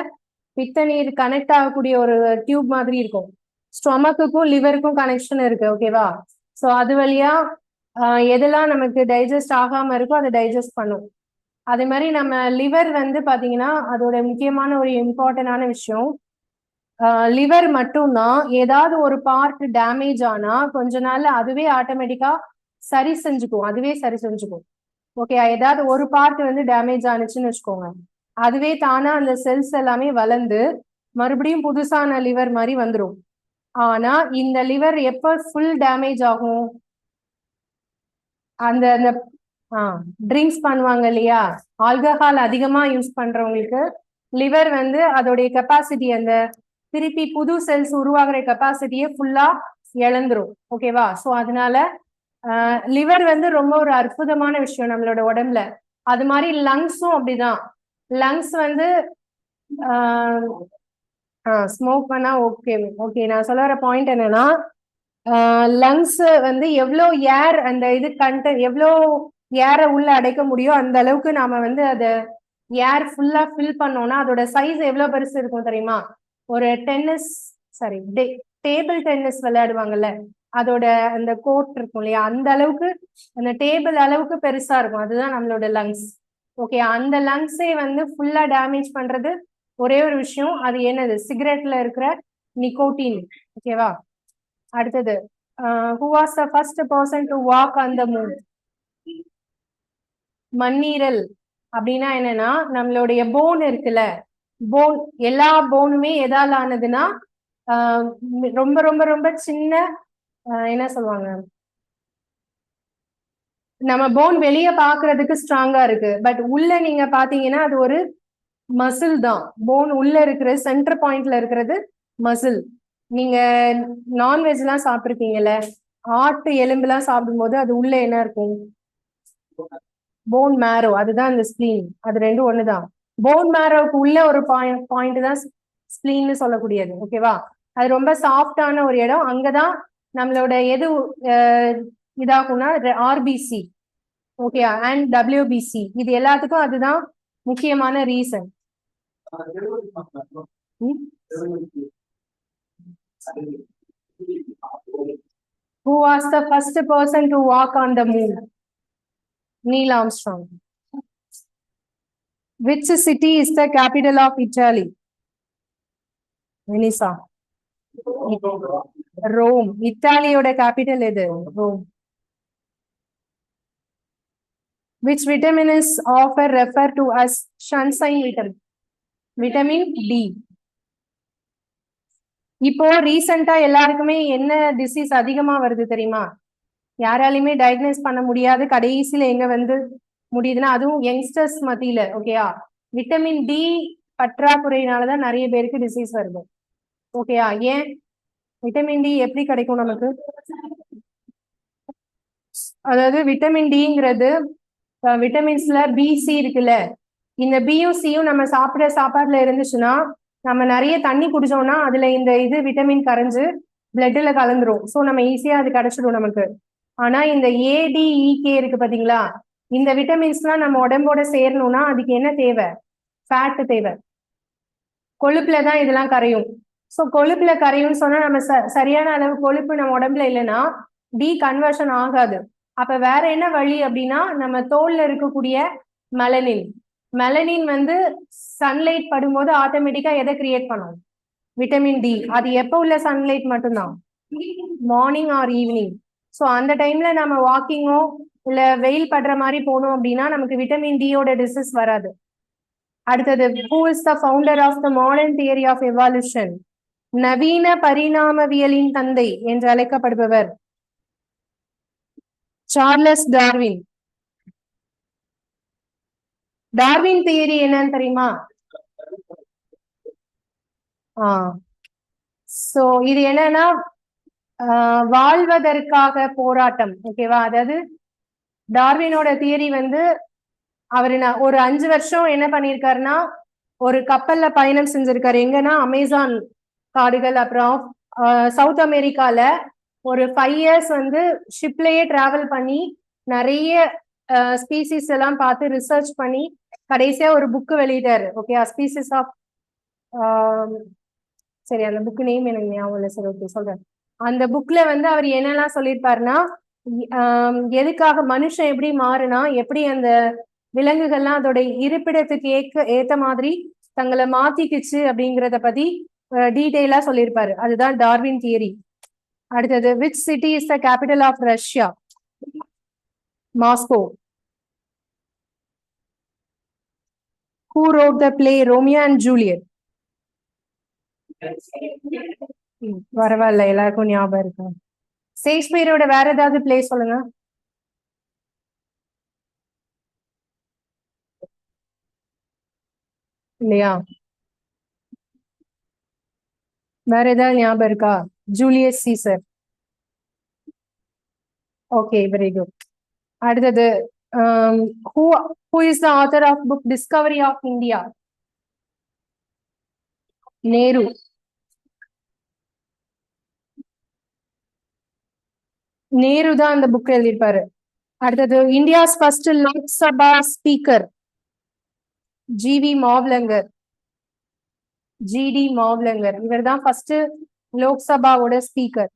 பித்த நீர் கனெக்ட் ஆகக்கூடிய ஒரு டியூப் மாதிரி இருக்கும். ஸ்டொமக்குக்கும் லிவருக்கும் கனெக்ஷன் இருக்கு. ஓகேவா? ஸோ அது வழியா எதெல்லாம் நமக்கு டைஜஸ்ட் ஆகாம இருக்கோ அதை டைஜஸ்ட் பண்ணும். அதே மாதிரி நம்ம லிவர் வந்து பாத்தீங்கன்னா அதோட முக்கியமான ஒரு இம்பார்ட்டன்டான விஷயம், லிவர் மட்டும்தான் ஏதாவது ஒரு பார்ட் டேமேஜ் ஆனா கொஞ்ச நாள்ல அதுவே ஆட்டோமேட்டிக்கா சரி செஞ்சுக்கும். ஓகே, ஏதாவது ஒரு பார்ட் வந்து டேமேஜ் ஆனிச்சுன்னு வச்சுக்கோங்க, அதுவே தானா அந்த செல்ஸ் எல்லாமே வளர்ந்து மறுபடியும் புதுசான லிவர் மாதிரி வந்துடும். ஆனா இந்த லிவர் எப்ப ஃபுல் டேமேஜ் ஆகும், அந்த அந்த ட்ரிங்க்ஸ் பண்ணுவாங்க இல்லையா, ஆல்கஹால் அதிகமா யூஸ் பண்றவங்களுக்கு லிவர் வந்து அதோடைய கெப்பாசிட்டி, அந்த திருப்பி புது செல்ஸ் உருவாகிற கெப்பாசிட்டியை ஃபுல்லா இழந்துரும். ஓகேவா? ஸோ அதனால லிவர் வந்து ரொம்ப ஒரு அற்புதமான விஷயம் நம்மளோட உடம்புல. அது மாதிரி லங்ஸும் அப்படிதான். லங்ஸ் வந்து ஸ்மோக் பண்ணா ஓகே ஓகே. நான் சொல்ல வர பாயிண்ட் என்னன்னா, லங்ஸ் வந்து எவ்வளோ ஏர் அந்த இது எவ்வளோ ஏரை உள்ள அடைக்க முடியும் அந்த அளவுக்கு நாம வந்து அதை ஏர் ஃபுல்லா ஃபில் பண்ணோம்னா அதோட சைஸ் எவ்வளவு பெருசு இருக்கும் தெரியுமா? ஒரு டேபிள் டென்னிஸ் விளையாடுவாங்கல்ல, அதோட அந்த கோட் இருக்கும் இல்லையா, அந்த அளவுக்கு, அந்த டேபிள் அளவுக்கு பெருசா இருக்கும். அதுதான் நம்மளோட லங்ஸ். ஓகே, அந்த லங்ஸே வந்து ஃபுல்லா டேமேஜ் பண்றது ஒரே ஒரு விஷயம், அது என்னது? சிகரெட்ல இருக்கிற நிக்கோட்டின். ஓகேவா? அடுத்தது, who was the first person to walk on the moon? மண்ணீரல் அப்படின்னா என்னன்னா, நம்மளுடைய போன் இருக்குல்ல, போன், எல்லா போனுமே எதால ஆனதுன்னா ரொம்ப ரொம்ப ரொம்ப சின்ன என்ன சொல்லுவாங்க, நம்ம போன் வெளியே பாக்குறதுக்கு ஸ்ட்ராங்கா இருக்கு, பட் உள்ள நீங்க பாத்தீங்கன்னா அது ஒரு மசில் தான். போன் உள்ள இருக்கிற சென்டர் பாயிண்ட்ல இருக்கிறது மசில். நீங்க நான்வெஜ் எல்லாம் சாப்பிட்டுருக்கீங்கல்ல, ஆட்டு எலும்பு எல்லாம் சாப்பிடும்போது அது உள்ள என்ன இருக்கும்? போன் மேரோ, அதுதான் இந்த ஸ்பிளீன். அது ரெண்டும் ஒண்ணுதான். போன் மேரோவுக்கு உள்ள ஒரு பாயிண்ட் தான் ஸ்பிளீன்னு சொல்லக்கூடியது. ஓகேவா? அது ரொம்ப சாஃப்டான ஒரு இடம். அங்கதான் நம்மளோட எது இதாகும்னா ஆர்பிசி, ஓகே, அண்ட் டபிள்யூபிசி, இது எல்லாத்துக்கும் அதுதான் முக்கியமான reason. Who was the first person to walk on the moon? Neil Armstrong. Which city is the capital of Italy? Venice. Rome. இத்தாலியோட கேபிட்டல் எது? Rome. Which vitamin is often referred to as sunshine vitamin? Vitamin D. இப்போ ரீசெண்டா எல்லாருக்குமே என்ன disease அதிகமா வருது தெரியுமா? யாராலையுமே டயக்னைஸ் பண்ண முடியாது, கடைசியில எங்க வந்து முடியுதுன்னா அதுவும் யங்ஸ்டர்ஸ் மத்தியில. ஓகேயா? விட்டமின் டி பற்றாக்குறையினாலதான் நிறைய பேருக்கு டிசீஸ் வருது. ஓகேயா? ஏன் விட்டமின் டி எப்படி கிடைக்கும் நமக்கு? அதாவது விட்டமின் டிங்கிறது விட்டமின்ஸ்ல பிசி இருக்குல்ல, இந்த பியும் சியும் நம்ம சாப்பிட சாப்பாடுல இருந்துச்சுன்னா, நம்ம நிறைய தண்ணி குடிச்சோம்னா அதுல இந்த இது விட்டமின் கரைஞ்சு பிளட்ல கலந்துரும். ஸோ நம்ம ஈஸியா அது கிடைச்சிடும் நமக்கு. ஆனா இந்த ஏடிஇகே இருக்கு பாத்தீங்களா, இந்த விட்டமின்ஸ்லாம் நம்ம உடம்போட சேரணும்னா அதுக்கு என்ன தேவை? ஃபேட் தேவை. கொழுப்புலதான் இதெல்லாம் கரையும். ஸோ கொழுப்புல கரையும்னு சொன்னா நம்ம சரியான அளவு கொழுப்பு நம்ம உடம்புல இல்லைன்னா டி கன்வர்ஷன் ஆகாது. அப்ப வேற என்ன வழி அப்படின்னா, நம்ம தோல்ல இருக்கக்கூடிய மெலனின். மெலனின் வந்து சன்லைட் படும்போது ஆட்டோமேட்டிக்கா எதை கிரியேட் பண்ணும்? Vitamin D. அது எப்போ உள்ள சன்லைட் மட்டும்தான்? Morning or evening. ஸோ அந்த டைம்ல நம்ம வாக்கிங்கோ இல்ல வெயில் படுற மாதிரி போனோம் அப்படின்னா நமக்கு விட்டமின் டியோட டிசீஸ் வராது. அடுத்தது, who is the founder of the modern theory of evolution? நவீன பரிணாமவியலின் தந்தை என்று அழைக்கப்படுபவர் சார்லஸ் டார்வின். டார்வின் தியரி என்னன்னு தெரியுமா? சோ இது என்னன்னா வாழ்வதற்காக போராட்டம். ஓகேவா? அதாவது டார்வினோட தியரி வந்து அவரு ஒரு 5 வருஷம் என்ன பண்ணிருக்காருன்னா ஒரு கப்பல்ல பயணம் செஞ்சிருக்காரு. எங்கன்னா அமேசான் காடுகள், அப்புறம் சவுத் அமெரிக்கால ஒரு 5 இயர்ஸ் வந்து ஷிப்லயே டிராவல் பண்ணி நிறைய ஸ்பீசிஸ் எல்லாம் பார்த்து ரிசர்ச் பண்ணி கடைசியா ஒரு புக்கு வெளியிட்டாரு. ஓகே, ஸ்பீசிஸ் ஆஃப் சரி, அந்த புக் நேம் எனக்கு ஞாபகம் இல்லை. சரி, ஓகே சொல்றேன். அந்த புக்ல வந்து அவர் என்னெல்லாம் சொல்லியிருப்பாருன்னா, எதுக்காக மனுஷன் எப்படி மாறுனா, எப்படி அந்த விலங்குகள்லாம் அதோட இருப்பிடத்துக்கு ஏத்த மாதிரி தங்களை மாத்திக்குச்சு அப்படிங்கிறத பத்தி டீட்டெயிலா சொல்லியிருப்பாரு. அதுதான் டார்வின் தியரி. அடுத்தது, which city is the capital of Russia? Moscow. Who wrote the play Romeo and Juliet? பரவாயில்ல, எல்லாருக்கும் ஞாபகம் இருக்கு. ஷேக்ஸ்பியரோட வேற ஏதாவது பிளே சொல்லுங்க. இல்லையா? வேற ஏதாவது ஞாபகம் இருக்கா? Julius Caesar. Okay, very good. அடுத்தது, who is the author of book Discovery of India? Nehru. Nehru தான் அந்த புக் எழுதியிருப்பாரு. அடுத்தது, India's first Lok Sabha speaker? GV Mavalankar. GT Mavalankar. இவர் தான் ஃபர்ஸ்ட் லோக்சபாவோட ஸ்பீக்கர்.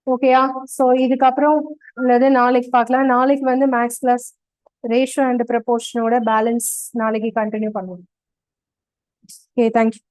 ஓகேயா? சோ இதுக்கப்புறம் உள்ளது நாளைக்கு பார்க்கலாம். நாளைக்கு வந்து maths class ratio and ப்ரொபோர்ஷனோட balance நாளைக்கு கண்டினியூ பண்ணுவோம். Okay, thank you.